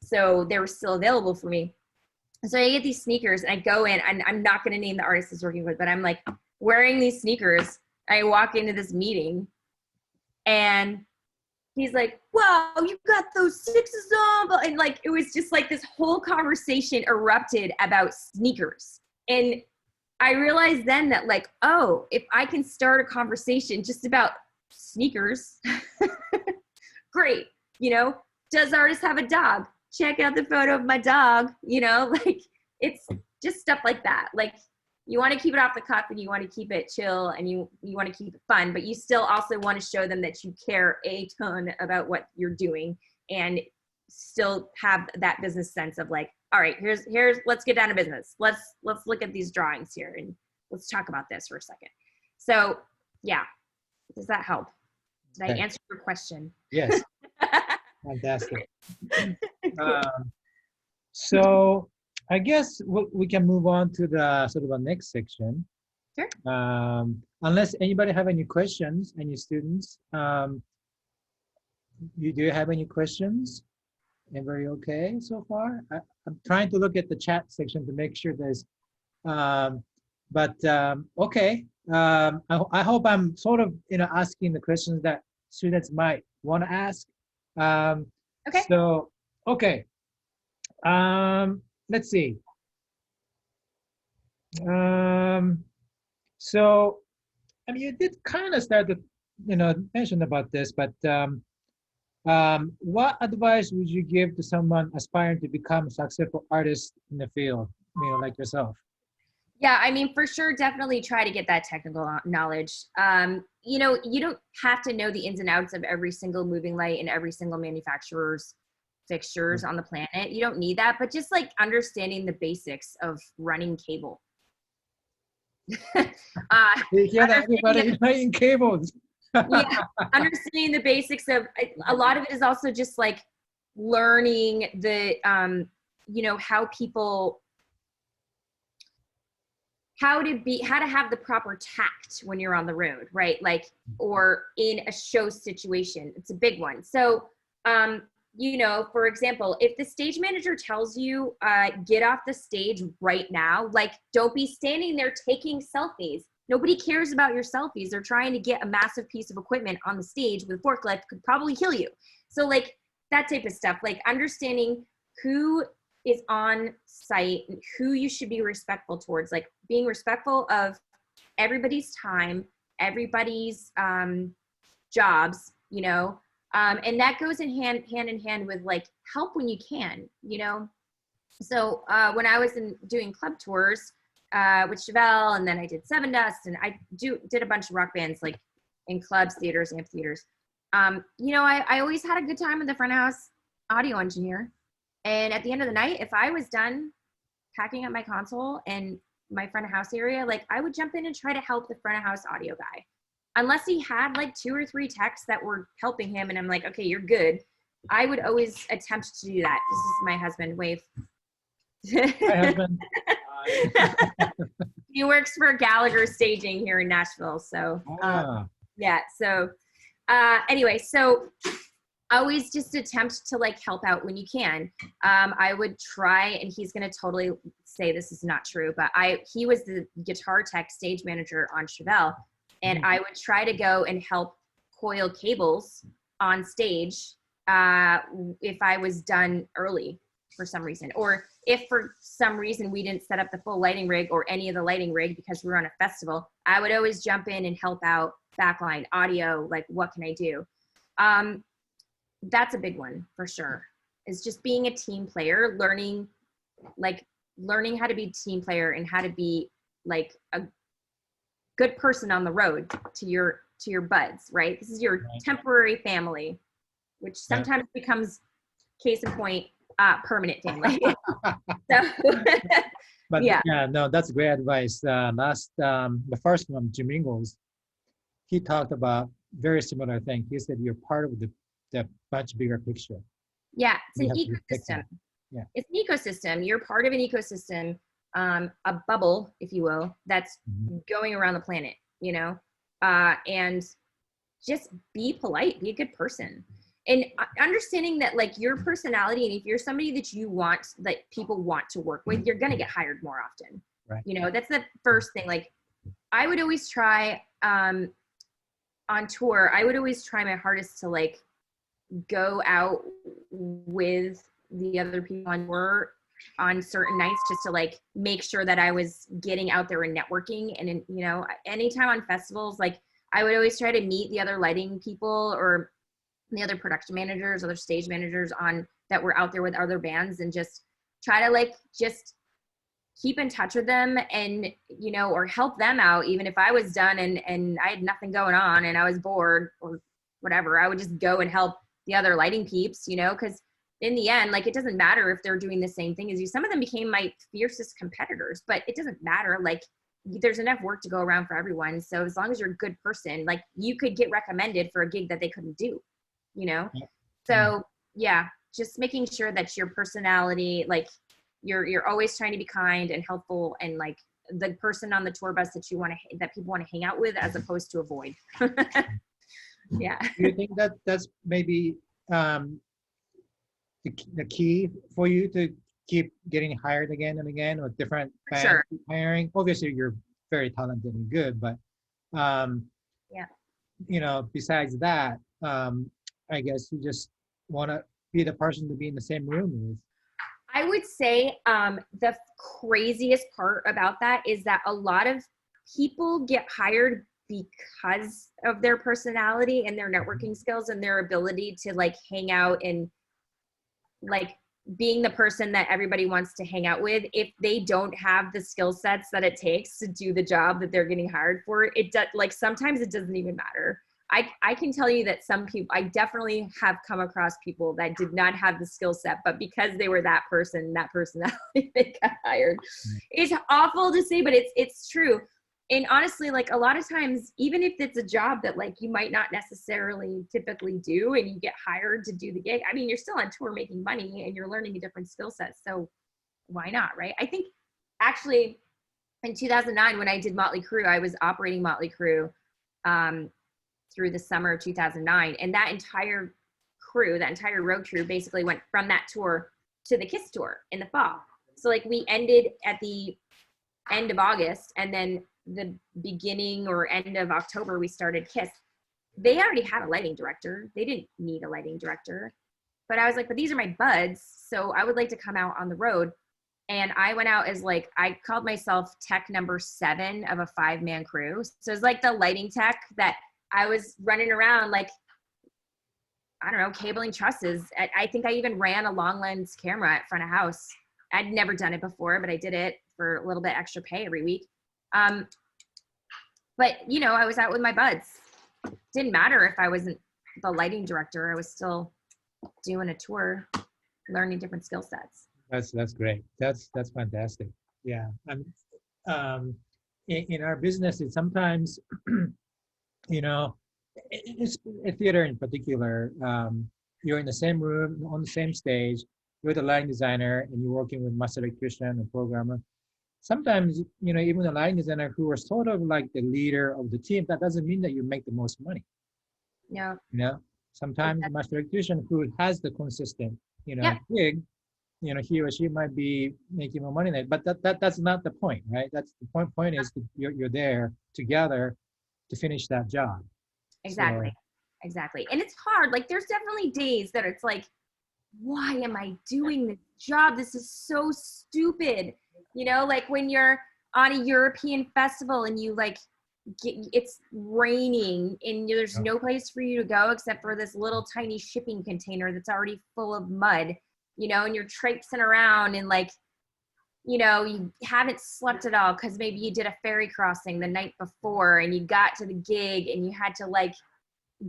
So they were still available for me. So I get these sneakers and I go in, and I'm not going to name the artist I was working with, but I'm like wearing these sneakers. I walk into this meeting and he's like, wow, you got those 6s on. And like, it was just like this whole conversation erupted about sneakers. And I realized then that like, oh, if I can start a conversation just about sneakers, great. You know, does the artist have a dog? Check out the photo of my dog, you know, like, it's just stuff like that. Like, you want to keep it off the cuff and you want to keep it chill and you want to keep it fun, but you still also want to show them that you care a ton about what you're doing and still have that business sense of like, all right, here's let's get down to business. Let's look at these drawings here and let's talk about this for a second. So yeah, does that help? Did I answer your question? Yes. Fantastic. So I guess we can move on to the sort of a next section. Sure. Unless anybody have any questions, any students, do you have any questions? Everybody okay so far? I'm trying to look at the chat section to make sure there's, okay. I hope I'm sort of, asking the questions that students might want to ask. Okay. So, okay. Let's see. So, I mean, you did kind of start to, mention about this, but what advice would you give to someone aspiring to become a successful artist in the field, like yourself? Yeah, I mean, for sure, definitely try to get that technical knowledge. You don't have to know the ins and outs of every single moving light and every single manufacturer's fixtures on the planet. You don't need that, but just like understanding the basics of running cable. Everybody running cables. Yeah, understanding the basics of a lot of it is also just like learning the how to have the proper tact when you're on the road, right? Like, or in a show situation. It's a big one. So for example, if the stage manager tells you get off the stage right now, like don't be standing there taking selfies. Nobody cares about your selfies. They're trying to get a massive piece of equipment on the stage with forklift could probably kill you. So like that type of stuff, like understanding who is on site and who you should be respectful towards, like being respectful of everybody's time, everybody's jobs, and that goes hand in hand with like help when you can, So when I was doing club tours, with Chevelle, and then I did Seven Dust, and I did a bunch of rock bands like in clubs, theaters, amphitheaters. I always had a good time with the front of house audio engineer. And at the end of the night, if I was done packing up my console and my front of house area, like I would jump in and try to help the front of house audio guy. Unless he had like 2 or 3 techs that were helping him and I'm like, okay, you're good. I would always attempt to do that. This is my husband, wave. My husband. He works for Gallagher Staging here in Nashville. So yeah. So anyway, so always just attempt to like help out when you can. I would try, and he's going to totally say this is not true, but he was the guitar tech stage manager on Chevelle, and I would try to go and help coil cables on stage if I was done early for some reason, or if for some reason we didn't set up the full lighting rig or any of the lighting rig because we were on a festival, I would always jump in and help out backline audio, like what can I do? That's a big one for sure, is just being a team player, learning how to be a team player and how to be like a good person on the road to your buds, right? This is your temporary family, which sometimes becomes, case in point, permanent family. But yeah, no, that's great advice. The first one, Jim Ingalls, he talked about very similar thing. He said you're part of the much bigger picture. Yeah, it's an ecosystem. Yeah, it's an ecosystem. You're part of an ecosystem, a bubble, if you will, that's going around the planet. And just be polite, be a good person. And understanding that like your personality, and if you're somebody that people want to work with, you're going to get hired more often. Right. That's the first thing. Like I would always try on tour, I would always try my hardest to like go out with the other people on tour on certain nights just to like make sure that I was getting out there and networking. And anytime on festivals, like I would always try to meet the other lighting people or the other production managers, other stage managers that were out there with other bands, and just try to like just keep in touch with them and, you know, or help them out. Even if I was done and I had nothing going on and I was bored or whatever, I would just go and help the other lighting peeps, you know, because in the end, like, it doesn't matter if they're doing the same thing as you. Some of them became my fiercest competitors, but it doesn't matter. Like, there's enough work to go around for everyone. So as long as you're a good person, like, you could get recommended for a gig that they couldn't do, you know? So yeah, just making sure that your personality, like, you're always trying to be kind and helpful and like the person on the tour bus that that people want to hang out with as opposed to avoid. Yeah. Do you think that that's maybe the key for you to keep getting hired again and again, or different bands Sure. hiring? Obviously, you're very talented and good, but Yeah. you know, besides that, I guess you just want to be the person to be in the same room with. I would say the craziest part about that is that a lot of people get hired because of their personality and their networking skills and their ability to like hang out and like being the person that everybody wants to hang out with. If they don't have the skill sets that it takes to do the job that they're getting hired for, it does, like, sometimes it doesn't even matter. I can tell you that some people, I definitely have come across people that did not have the skill set, but because they were that person, that personality, they got hired. It's awful to say, but it's true. And honestly, like, a lot of times, even if it's a job that like you might not necessarily typically do and you get hired to do the gig, I mean, you're still on tour making money and you're learning a different skill set. So why not, right? I think actually in 2009, when I did Motley Crue, I was operating Motley Crue through the summer of 2009. And that entire crew, that entire road crew basically went from that tour to the Kiss tour in the fall. So like we ended at the end of August, and then the beginning or end of October, we started Kiss. They already had a lighting director. They didn't need a lighting director. But I was like, but these are my buds, so I would like to come out on the road. And I went out as like, I called myself tech number 7 of a 5-man crew. So it's like the lighting tech that I was running around like, I don't know, cabling trusses. I think I even ran a long lens camera at front of house. I'd never done it before, but I did it for a little bit extra pay every week. But you know, I was out with my buds. Didn't matter if I wasn't the lighting director. I was still doing a tour, learning different skill sets. That's great. That's fantastic. Yeah. In our business, it's sometimes, you know, it's a theater in particular. You're in the same room on the same stage. You're the lighting designer, and you're working with master electrician and programmer. Sometimes, you know, even the lighting designer who are sort of like the leader of the team, that doesn't mean that you make the most money. No. You know, sometimes the master electrician who has the consistent, you know, gig, you know, he or she might be making more money than it, but that's not the point, right? That's the point is that you're there together to finish that job. Exactly. So, exactly. And it's hard. Like, there's definitely days that it's like, why am I doing this job? This is so stupid. You know, like when you're on a European festival and you like it's raining and there's no place for you to go except for this little tiny shipping container that's already full of mud, you know, and you're traipsing around and like, you know, you haven't slept at all because maybe you did a ferry crossing the night before and you got to the gig and you had to like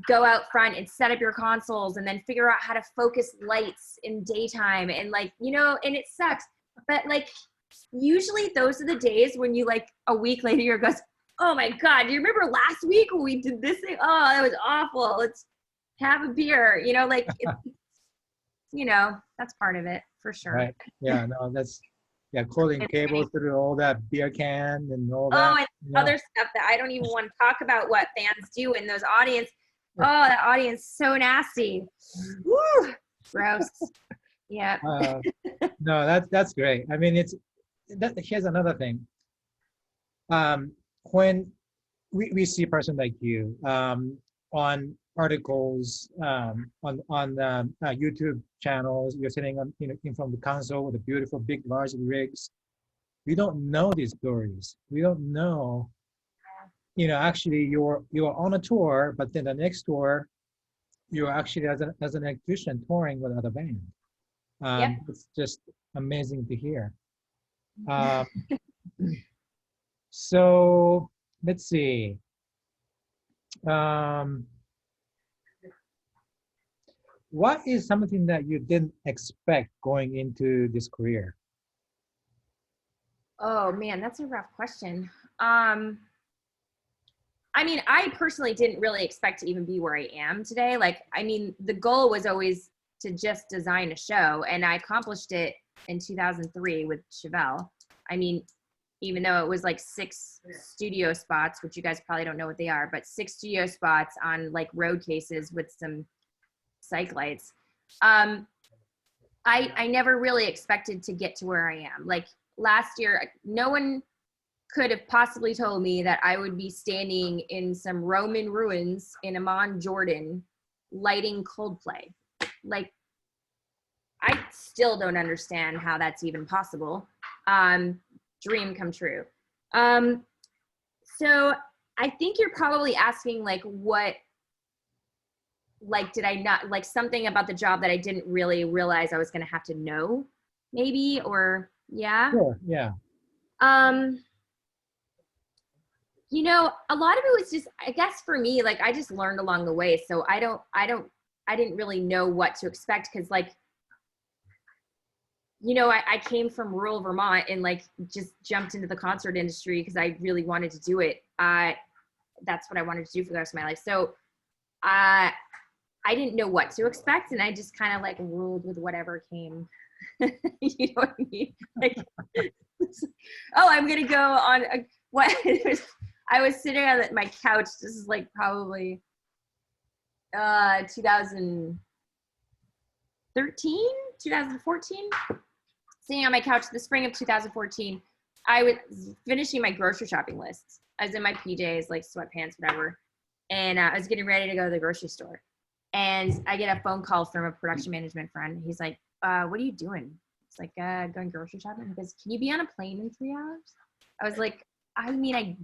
go out front and set up your consoles and then figure out how to focus lights in daytime and like, you know, and it sucks. But like, usually those are the days when you like a week later you're goes, oh my God, do you remember last week when we did this thing? Oh, that was awful. Let's have a beer, you know, like, you know, that's part of it for sure. right. Yeah, no, that's, yeah, pulling cables through all that beer can and all that. Oh, and other stuff that I don't even want to talk about what fans do in those audience. Oh, that audience, so nasty. Woo, gross. Yeah. No, that's great. I mean, here's another thing. When we see a person like you on articles, on YouTube channels, you're sitting on, you know, in front of the console with a beautiful big large rigs. We don't know these stories. We don't know, you know, actually you're on a tour, but then the next tour, you're actually as an electrician touring with other band. It's just amazing to hear. Um, so let's see. Um, what is something that you didn't expect going into this career? Oh man, that's a rough question. Um, I mean, I personally didn't really expect to even be where I am today. Like, I mean, the goal was always to just design a show, and I accomplished it in 2003 with Chevelle. I mean, even though it was like 6 studio spots, which you guys probably don't know what they are, but 6 studio spots on like road cases with some psych lights. Um, I never really expected to get to where I am. Like last year, no one could have possibly told me that I would be standing in some Roman ruins in Amman, Jordan, lighting Coldplay. Like, I still don't understand how that's even possible. Dream come true. Um, so I think you're probably asking like what, like, did I not, like something about the job that I didn't really realize I was going to have to know, maybe, or yeah. Sure. Yeah. Um, you know, a lot of it was just, I guess for me, like I just learned along the way. So I didn't really know what to expect because like, you know, I came from rural Vermont and like just jumped into the concert industry because I really wanted to do it. That's what I wanted to do for the rest of my life. So I didn't know what to expect and I just kind of like rolled with whatever came. You know what I mean? Like, oh, I'm gonna go on what I was sitting on my couch. This is like probably 2013, 2014. Sitting on my couch the spring of 2014. I was finishing my grocery shopping list. I was in my PJs, like sweatpants, whatever. And I was getting ready to go to the grocery store. And I get a phone call from a production management friend. He's like, what are you doing? It's like, going grocery shopping. He goes, can you be on a plane in 3 hours? I was like, I mean, I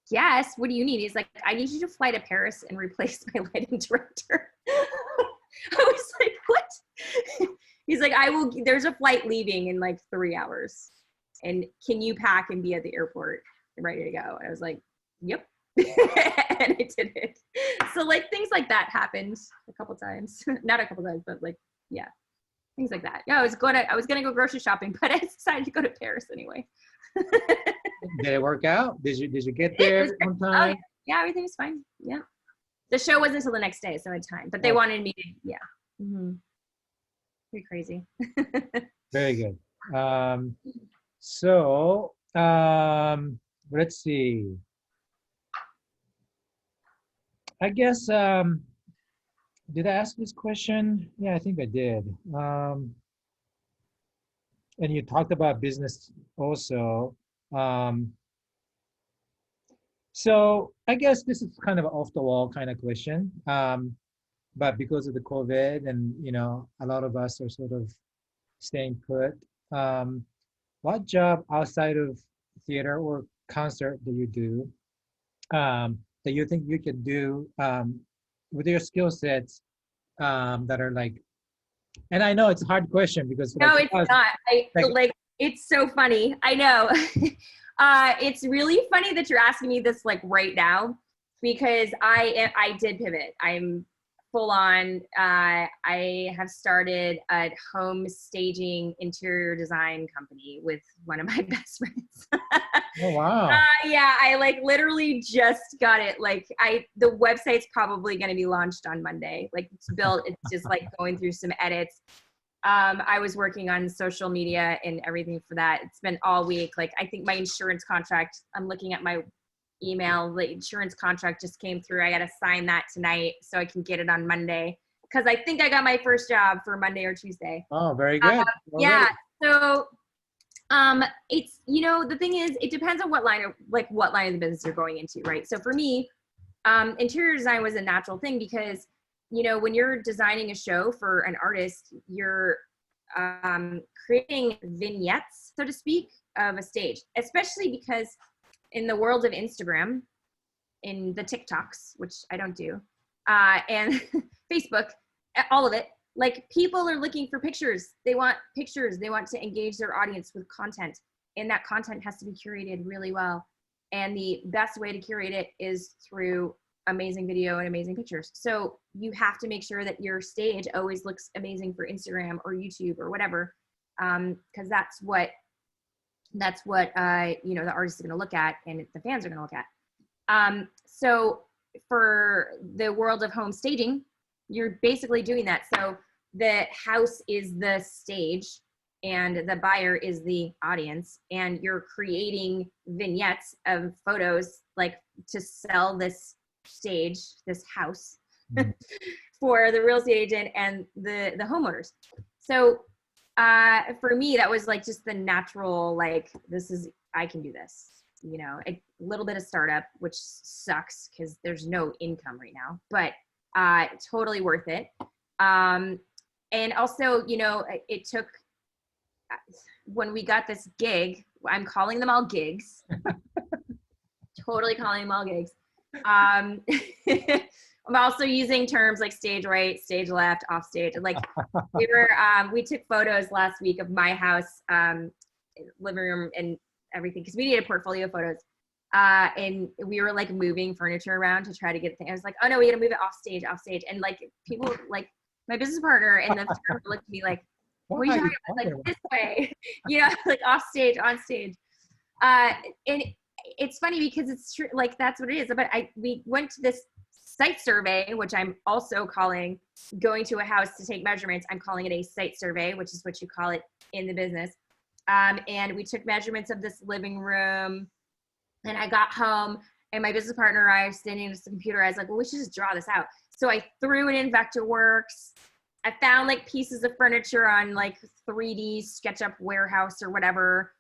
guess. What do you need? He's like, I need you to fly to Paris and replace my lighting director. I was like, what? He's like, there's a flight leaving in like 3 hours. And can you pack and be at the airport ready to go? And I was like, yep. And I did it. So like things like that happened a couple times. Not a couple times, but like, yeah, things like that. Yeah, I was gonna go grocery shopping, but I decided to go to Paris anyway. Did it work out? Did you get there on time? Oh, yeah, everything was fine. Yeah. The show wasn't until the next day, so I had time. But they wanted me to, yeah. Mm-hmm. Pretty crazy. Very good. So let's see. I guess did I ask this question? Yeah, I think I did. And you talked about business also. Um, so I guess this is kind of an off the wall kind of question. But because of the COVID and a lot of us are sort of staying put. What job outside of theater or concert do you do that you think you could do with your skill sets that are like, and I know it's a hard question because No, like, it's not. Like it's so funny. I know. It's really funny that you're asking me this like right now because I did pivot. I'm full on. I have started a home staging interior design company with one of my best friends. oh wow. Yeah, I like literally just got it. Like the website's probably going to be launched on Monday. Like it's built. It's just like going through some edits. I was working on social media and everything for that. It's been all week. Like I think my insurance contract, I'm looking at my email, the insurance contract just came through. I got to sign that tonight so I can get it on Monday because I think I got my first job for Monday or Tuesday. Oh, very good. Yeah. So it's, the thing is, it depends on what line of the business you're going into, right? So for me, interior design was a natural thing because when you're designing a show for an artist, you're creating vignettes, so to speak, of a stage, especially because in the world of Instagram, in the TikToks, which I don't do, and Facebook, all of it, like people are looking for pictures. They want pictures. They want to engage their audience with content. and that content has to be curated really well. And the best way to curate it is through amazing video and amazing pictures. So you have to make sure that your stage always looks amazing for Instagram or YouTube or whatever, because that's what you know, the artist is going to look at and the fans are going to look at. So for the world of home staging, you're basically doing that. So the house is the stage and the buyer is the audience, and you're creating vignettes of photos like to sell this stage, this house for the real estate agent and the homeowners. So for me, that was like just the natural, like, I can do this, you know, a little bit of startup, which sucks because there's no income right now, but totally worth it. And also, you know, it took, when we got this gig, I'm calling them all gigs, totally calling them all gigs. I'm also using terms like stage right, stage left, off stage. Like we took photos last week of my house, living room and everything, because we needed portfolio photos. And we were like moving furniture around to try to get things. I was like, oh no, we gotta move it off stage. And like people, like my business partner and the photographer looked at me like, what are you talking about? Like this way, you know, like off stage, on stage. And it's funny because it's true, like that's what it is. But we went to this site survey, which I'm also calling going to a house to take measurements. I'm calling it a site survey, which is what you call it in the business. And we took measurements of this living room, and I got home and my business partner and I were standing at the computer. I was like, well, we should just draw this out. So I threw it in Vectorworks. I found like pieces of furniture on like 3D SketchUp Warehouse or whatever,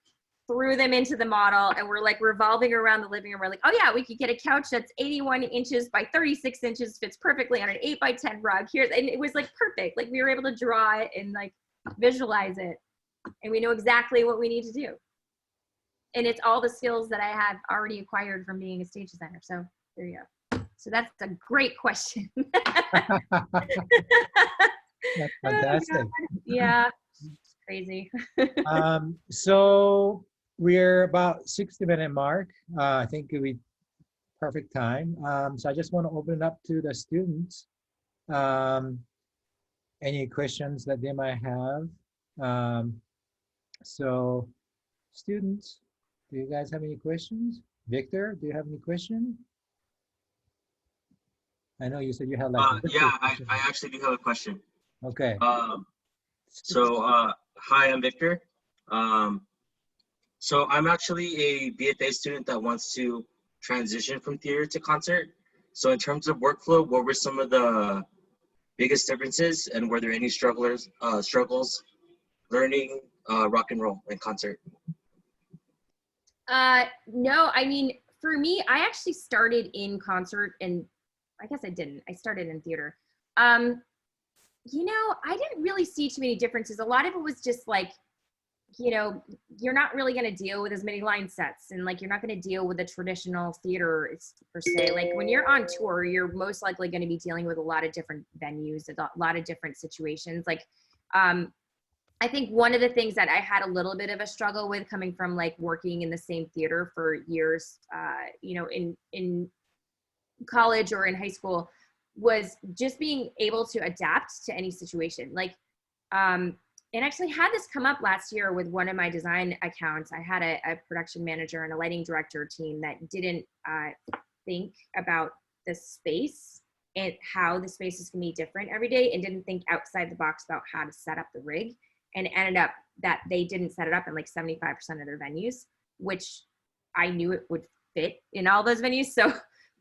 threw them into the model, and we're like revolving around the living room. We're like, oh yeah, we could get a couch that's 81 inches by 36 inches, fits perfectly on an 8x10 rug here. And it was like perfect. Like we were able to draw it and like visualize it. And we know exactly what we need to do. And it's all the skills that I have already acquired from being a stage designer. So there you go. So that's a great question. That's fantastic. Oh, yeah, it's crazy. So we're about 60-minute mark. I think we perfect time. So I just want to open it up to the students. Any questions that they might have. So students, do you guys have any questions? Victor, do you have any questions? I know you said you had like yeah, I actually do have a question. Okay. Hi, I'm Victor. So I'm actually a BFA student that wants to transition from theater to concert. So in terms of workflow, what were some of the biggest differences, and were there any struggles learning rock and roll and concert? No, I mean, for me, I actually started in concert, and I guess I didn't. I started in theater. You know, I didn't really see too many differences. A lot of it was just like, you know, you're not really going to deal with as many line sets, and like you're not going to deal with the traditional theater per se. Like when you're on tour, you're most likely going to be dealing with a lot of different venues, a lot of different situations. Like I think one of the things that I had a little bit of a struggle with coming from like working in the same theater for years, you know, in college or in high school, was just being able to adapt to any situation. Like, and actually had this come up last year with one of my design accounts. I had a production manager and a lighting director team that didn't think about the space and how the spaces can be different every day, and didn't think outside the box about how to set up the rig. And it ended up that they didn't set it up in like 75% of their venues, which I knew it would fit in all those venues. So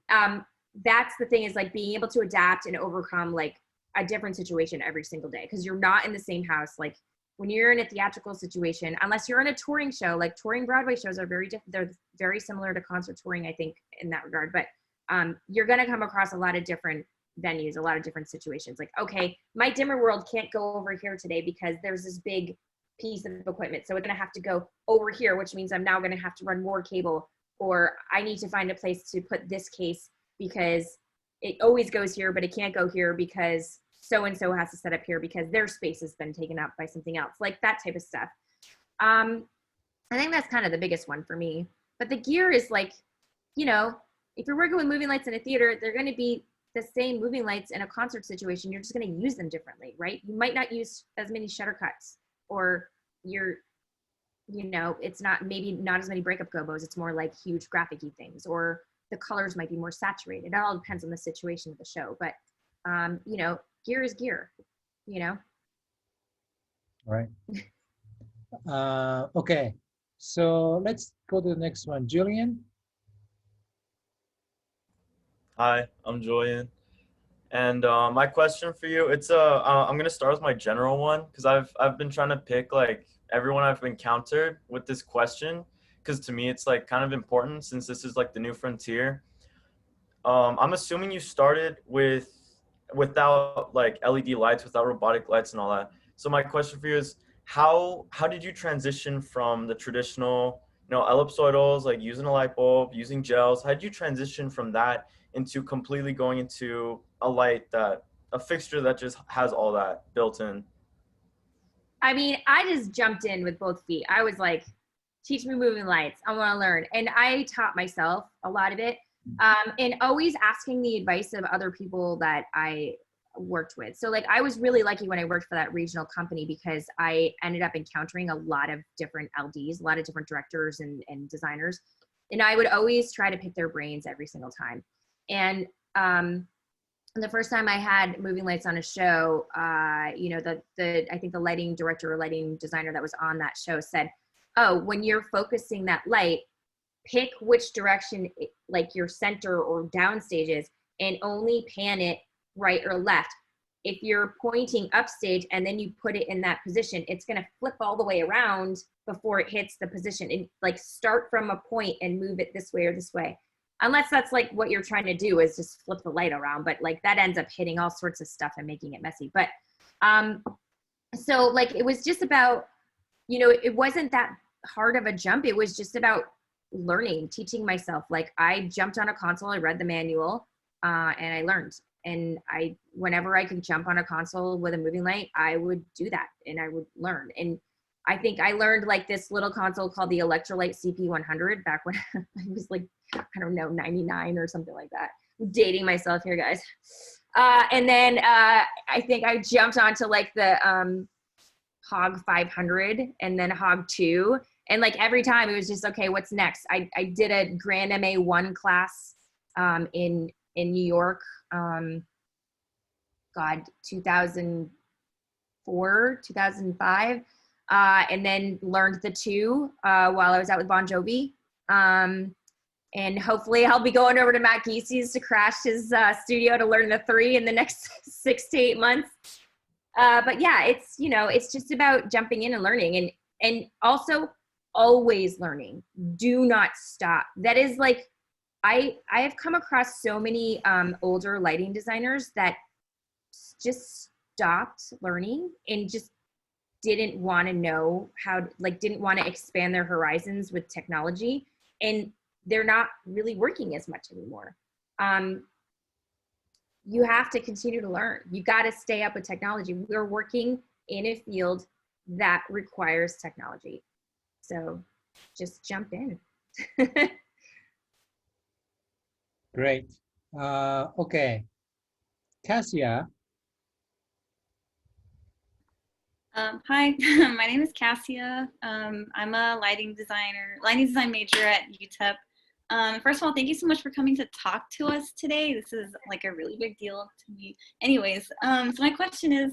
that's the thing, is like being able to adapt and overcome like a different situation every single day, because you're not in the same house. Like when you're in a theatrical situation, unless you're in a touring show, like touring Broadway shows are very different. They're very similar to concert touring, I think, in that regard. But you're going to come across a lot of different venues, a lot of different situations. Like, okay, my dimmer world can't go over here today because there's this big piece of equipment. So it's going to have to go over here, which means I'm now going to have to run more cable, or I need to find a place to put this case because it always goes here, but it can't go here because so-and-so has to set up here because their space has been taken up by something else, like that type of stuff. I think that's kind of the biggest one for me. But the gear is like, you know, if you're working with moving lights in a theater, they're going to be the same moving lights in a concert situation. You're just going to use them differently, right? You might not use as many shutter cuts, or you're, you know, it's not, maybe not as many breakup gobos. It's more like huge graphic-y things, or the colors might be more saturated. It all depends on the situation of the show. But, you know, gear is gear, you know? All right. Okay, so let's go to the next one. Julian? Hi, I'm Julian. And my question for you, I'm gonna start with my general one because I've been trying to pick like everyone I've encountered with this question, because to me it's like kind of important since this is like the new frontier. I'm assuming you started without like LED lights, without robotic lights and all that. So my question for you is, how did you transition from the traditional, ellipsoidals, like using a light bulb, using gels? How did you transition from that into completely going into a fixture that just has all that built in? I mean, I just jumped in with both feet. I was like, teach me moving lights. I want to learn. And I taught myself a lot of it. And always asking the advice of other people that I worked with. So like, I was really lucky when I worked for that regional company, because I ended up encountering a lot of different LDs, a lot of different directors and designers. And I would always try to pick their brains every single time. And the first time I had moving lights on a show, you know, I think the lighting director or lighting designer that was on that show said, oh, when you're focusing that light, pick which direction, like your center or downstage is, and only pan it right or left. If you're pointing upstage and then you put it in that position, it's going to flip all the way around before it hits the position. And like, start from a point and move it this way or this way. Unless that's like what you're trying to do is just flip the light around, but like that ends up hitting all sorts of stuff and making it messy. But so like, it was just about, you know, it wasn't that hard of a jump. It was just about learning, teaching myself. Like, I jumped on a console, I read the manual, and I learned. And whenever I could jump on a console with a moving light, I would do that and I would learn. And I think I learned like this little console called the Electrolyte CP100 back when I was like, I don't know, 99 or something like that. I'm dating myself here, guys. And then I think I jumped onto like the Hog 500 and then Hog 2. And like every time it was just, okay, what's next? I did a Grand MA1 class in New York, 2004, 2005. And then learned the 2 while I was out with Bon Jovi. And hopefully I'll be going over to Matt Giesi's to crash his studio to learn the 3 in the next 6 to 8 months. But yeah, it's, you know, it's just about jumping in and learning, and also always learning. Do not stop. That is like, I have come across so many older lighting designers that just stopped learning and just didn't want to know how, like, didn't want to expand their horizons with technology, and they're not really working as much anymore. You have to continue to learn. You got to stay up with technology. We're working in a field that requires technology. So just jump in. Great. Okay. Cassia. Hi, my name is Cassia. I'm a lighting design major at UTEP. First of all, thank you so much for coming to talk to us today. This is like a really big deal to me. Anyways, so my question is,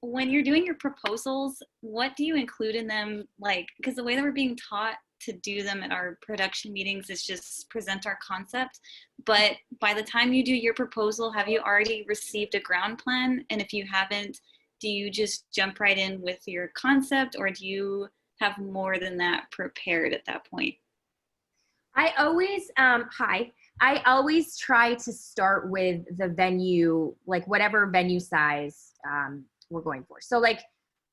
when you're doing your proposals, what do you include in them? Like, because the way that we're being taught to do them at our production meetings is just present our concept. But by the time you do your proposal, have you already received a ground plan? And if you haven't, do you just jump right in with your concept, or do you have more than that prepared at that point? I always, I always try to start with the venue, like whatever venue size we're going for. So like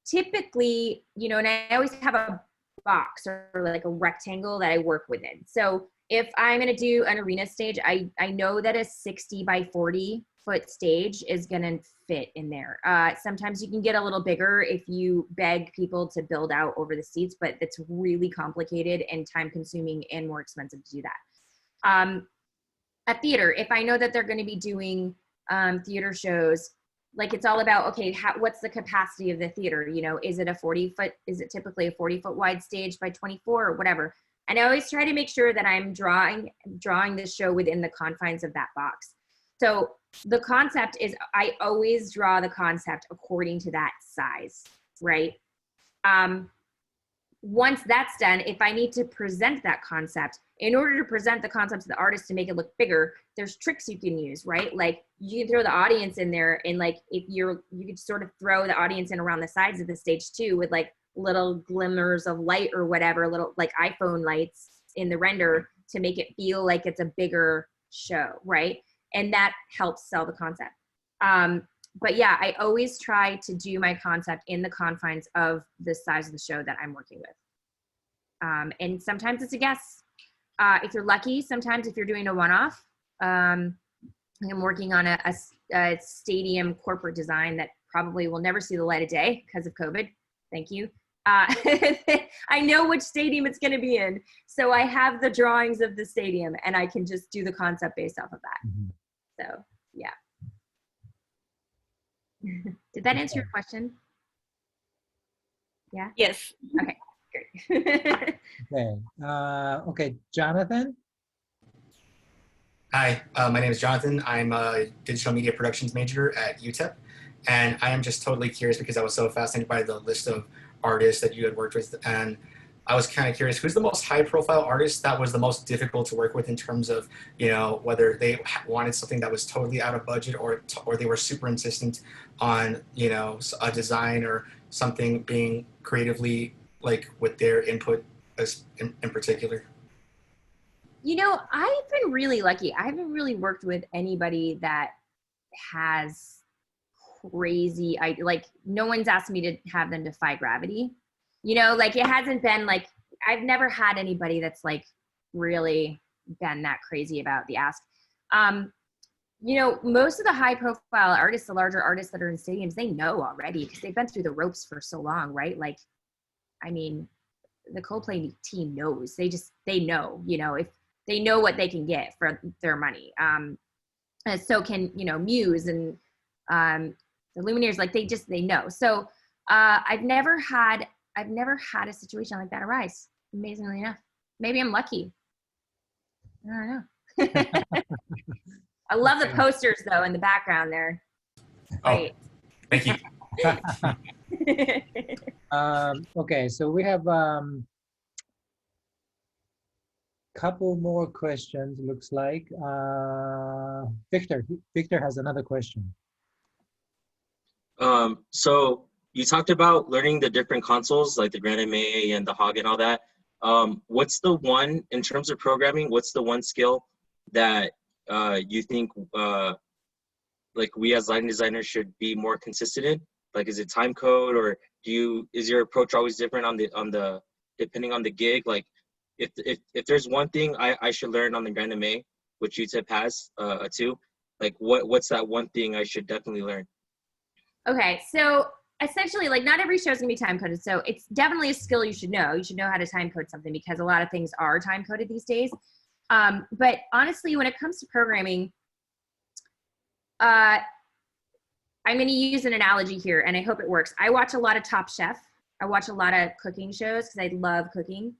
typically, you know, and I always have a box or like a rectangle that I work within. So if I'm going to do an arena stage, I know that a 60 by 40 foot stage is going to fit in there. Sometimes you can get a little bigger if you beg people to build out over the seats, but it's really complicated and time consuming and more expensive to do that. A theater, if I know that they're going to be doing theater shows, like it's all about, okay, what's the capacity of the theater? You know, is it typically a 40-foot wide stage by 24 or whatever? And I always try to make sure that I'm drawing the show within the confines of that box. So the concept is, I always draw the concept according to that size, right? Once that's done, if I need to present that concept, in order to present the concept to the artist to make it look bigger, there's tricks you can use, right? Like you can throw the audience in there, and like you could sort of throw the audience in around the sides of the stage too, with like little glimmers of light or whatever, little like iPhone lights in the render to make it feel like it's a bigger show, right? And that helps sell the concept. But yeah, I always try to do my concept in the confines of the size of the show that I'm working with. And sometimes it's a guess. If you're lucky, sometimes if you're doing a one-off, I'm working on a stadium corporate design that probably will never see the light of day because of COVID. Thank you. I know which stadium it's going to be in. So I have the drawings of the stadium and I can just do the concept based off of that. Mhm. So yeah. Did that answer your question? Yeah? Yes. Okay, great. Okay. Okay, Jonathan? Hi, my name is Jonathan. I'm a digital media productions major at UTEP, and I am just totally curious because I was so fascinated by the list of artists that you had worked with, and I was kind of curious, who's the most high-profile artist that was the most difficult to work with in terms of, you know, whether they wanted something that was totally out of budget or they were super insistent on, you know, a design or something being creatively, like, with their input as in particular? You know, I've been really lucky. I haven't really worked with anybody that has crazy, like no one's asked me to have them defy gravity. You know, like it hasn't been like, I've never had anybody that's like really been that crazy about the ask. You know, most of the high profile artists, the larger artists that are in stadiums, they know already because they've been through the ropes for so long, right? Like, I mean, the Coldplay team knows. They know, you know, if they know what they can get for their money. And so can, you know, Muse and the Lumineers, like they know. So I've never had a situation like that arise, amazingly enough. Maybe I'm lucky. I don't know. I love the posters though in the background there. Great. Oh, thank you. Okay, so we have couple more questions, looks like. Victor has another question. So you talked about learning the different consoles, like the Grand MA and the Hog and all that. What's the one, in terms of programming, what's the one skill that you think like we as lighting designers should be more consistent in? Like, is it time code, or is your approach always different on the depending on the gig? Like, if there's one thing I should learn on the Grand MA, which UTEP has too, like what's that one thing I should definitely learn? Okay, so essentially, like not every show is gonna be time coded. So it's definitely a skill you should know. You should know how to time code something because a lot of things are time coded these days. But honestly, when it comes to programming, I'm going to use an analogy here, and I hope it works. I watch a lot of Top Chef. I watch a lot of cooking shows because I love cooking.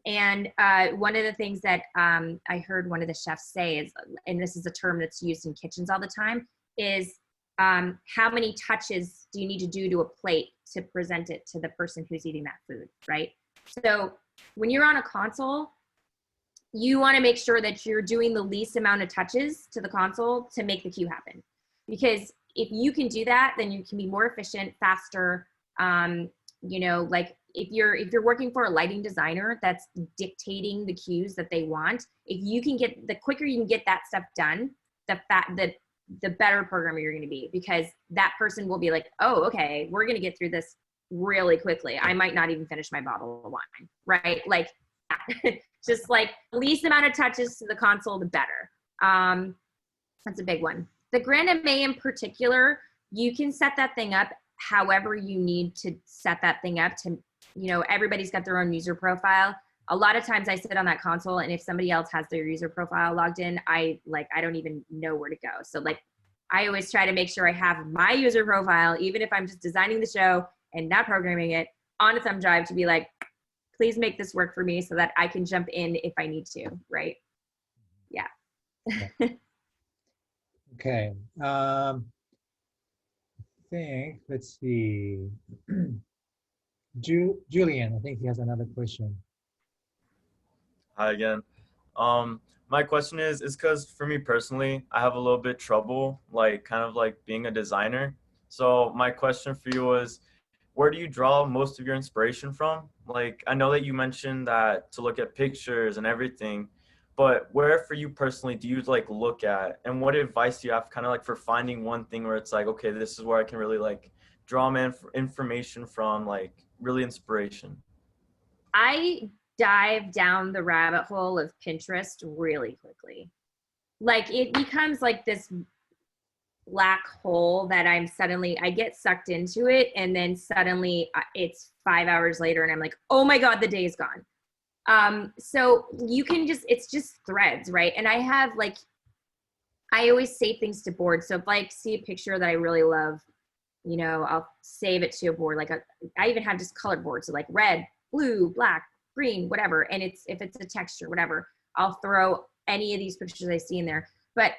And one of the things that I heard one of the chefs say is, and this is a term that's used in kitchens all the time, is how many touches do you need to do to a plate to present it to the person who's eating that food, right? So when you're on a console, you want to make sure that you're doing the least amount of touches to the console to make the cue happen. Because if you can do that, then you can be more efficient, faster. You know, like if you're working for a lighting designer that's dictating the cues that they want, if you can get, the quicker you can get that stuff done, the better programmer you're going to be, because that person will be like, oh, okay, we're going to get through this really quickly. I might not even finish my bottle of wine, right? Like just like least amount of touches to the console, the better. That's a big one. the Grand MA in particular, you can set that thing up however you need to set that thing up to, you know, everybody's got their own user profile. A lot of times I sit on that console, and if somebody else has their user profile logged in, I don't even know where to go. So like, I always try to make sure I have my user profile, even if I'm just designing the show and not programming it, on a thumb drive to be like, please make this work for me so that I can jump in if I need to, right? Yeah. Okay. Let's see. Julian, I think he has another question. Hi again. My question is because for me personally, I have a little bit trouble, like kind of like being a designer. So my question for you was, where do you draw most of your inspiration from? Like, I know that you mentioned that to look at pictures and everything, but where for you personally do you like look at, and what advice do you have kind of like for finding one thing where it's like, okay, this is where I can really like draw information from, like really inspiration? I dive down the rabbit hole of Pinterest really quickly. Like, it becomes like this black hole that I get sucked into it, and then suddenly it's 5 hours later and I'm like, oh my God, the day's gone. So you can it's just threads, right? And I always save things to boards. So if I see a picture that I really love, you know, I'll save it to a board. Like I even have just colored boards, so like red, blue, black, green, whatever. And if it's a texture, whatever, I'll throw any of these pictures I see in there. But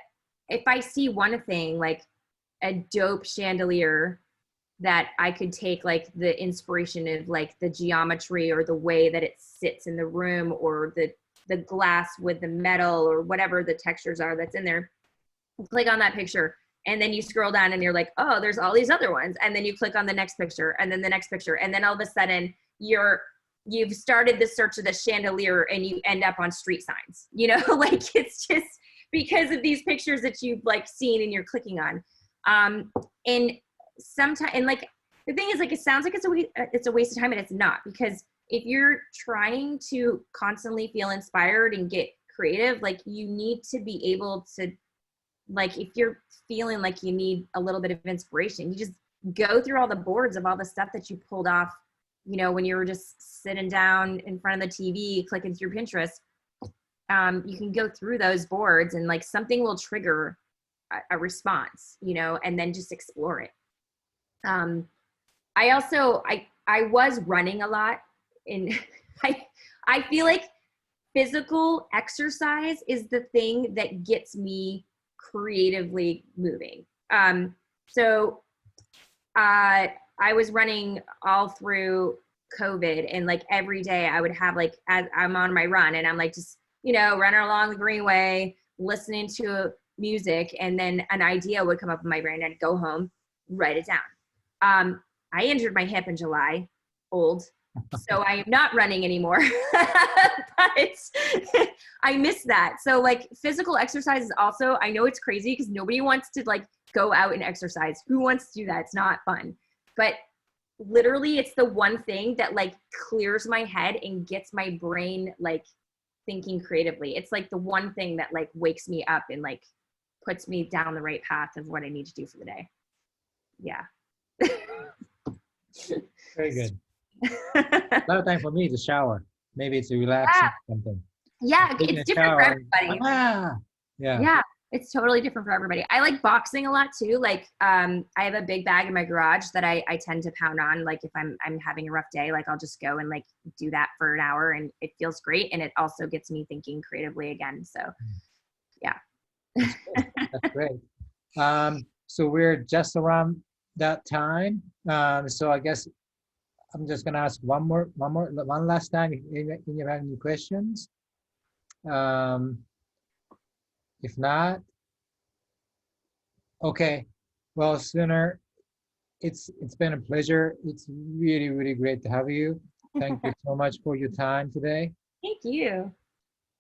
if I see one thing, like a dope chandelier that I could take like the inspiration of like the geometry or the way that it sits in the room, or the glass with the metal or whatever the textures are that's in there, click on that picture. And then you scroll down and you're like, oh, there's all these other ones. And then you click on the next picture, and then the next picture. And then all of a sudden you've started the search of the chandelier and you end up on street signs, you know, like it's just because of these pictures that you've like seen and you're clicking on. And sometimes, and like, the thing is, like, it sounds like it's a waste of time, and it's not, because if you're trying to constantly feel inspired and get creative, like, you need to be able to, like, if you're feeling like you need a little bit of inspiration, you just go through all the boards of all the stuff that you pulled off, you know, when you were just sitting down in front of the TV, clicking through Pinterest. You can go through those boards and like something will trigger a response, you know, and then just explore it. I was running a lot, and I feel like physical exercise is the thing that gets me creatively moving. So I was running all through COVID, and like every day I would have, like, as I'm on my run and I'm like, just, you know, running along the greenway, listening to music, and then an idea would come up in my brain. I'd go home, write it down. I injured my hip in July, old, so I am not running anymore, but I miss that. So like physical exercise is also, I know it's crazy because nobody wants to like go out and exercise. Who wants to do that? It's not fun, but literally it's the one thing that like clears my head and gets my brain like thinking creatively. It's like the one thing that like wakes me up and like puts me down the right path of what I need to do for the day. Yeah. Very good. A lot of time for me to shower. Maybe it's a relaxing something. Yeah, Taking it's a different for shower, everybody. Yeah. Yeah, it's totally different for everybody. I like boxing a lot too. Like, I have a big bag in my garage that I tend to pound on. Like if I'm having a rough day, like I'll just go and like do that for an hour, and it feels great. And it also gets me thinking creatively again. So yeah. That's great. So we're just around that time. So I guess I'm just gonna ask one last time if you have any questions. If not, okay. Well, Sooner, it's been a pleasure. It's really, really great to have you. Thank you so much for your time today. Thank you.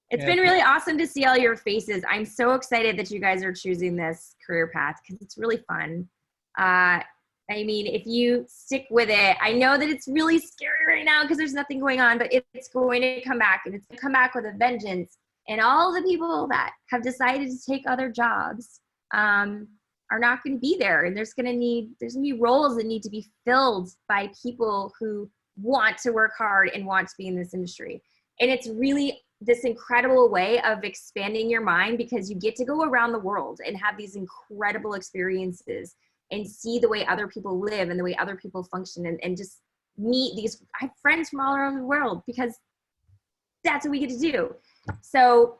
It's Yeah. been really awesome to see all your faces. I'm so excited that you guys are choosing this career path because it's really fun. I mean, if you stick with it, I know that it's really scary right now because there's nothing going on, but it's going to come back, and it's going to come back with a vengeance. And all the people that have decided to take other jobs, are not going to be there, and there's going to be roles that need to be filled by people who want to work hard and want to be in this industry. And it's really this incredible way of expanding your mind, because you get to go around the world and have these incredible experiences and see the way other people live and the way other people function, and just meet these, I have friends from all around the world, because that's what we get to do. So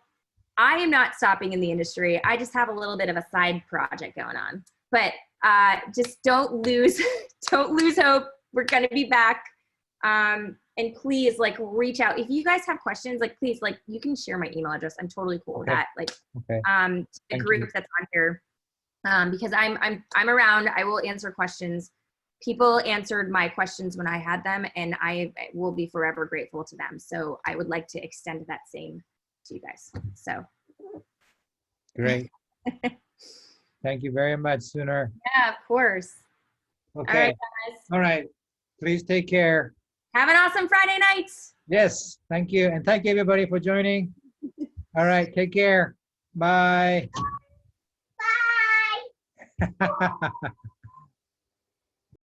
I am not stopping in the industry. I just have a little bit of a side project going on, but just don't lose hope. We're going to be back. And please, like, reach out. If you guys have questions, like, please, like, you can share my email address. I'm totally cool with that. Like, the Thank group you. that's on here, because I'm around. I will answer questions. People answered my questions when I had them, and I will be forever grateful to them. So I would like to extend that same to you guys. So Great. Thank you very much, Sooner. yeah, of course. Okay. All right, guys. All right. Please take care. Have an awesome Friday night. Yes. Thank you. And thank you, everybody, for joining. All right. Take care. Bye. Bye. Bye.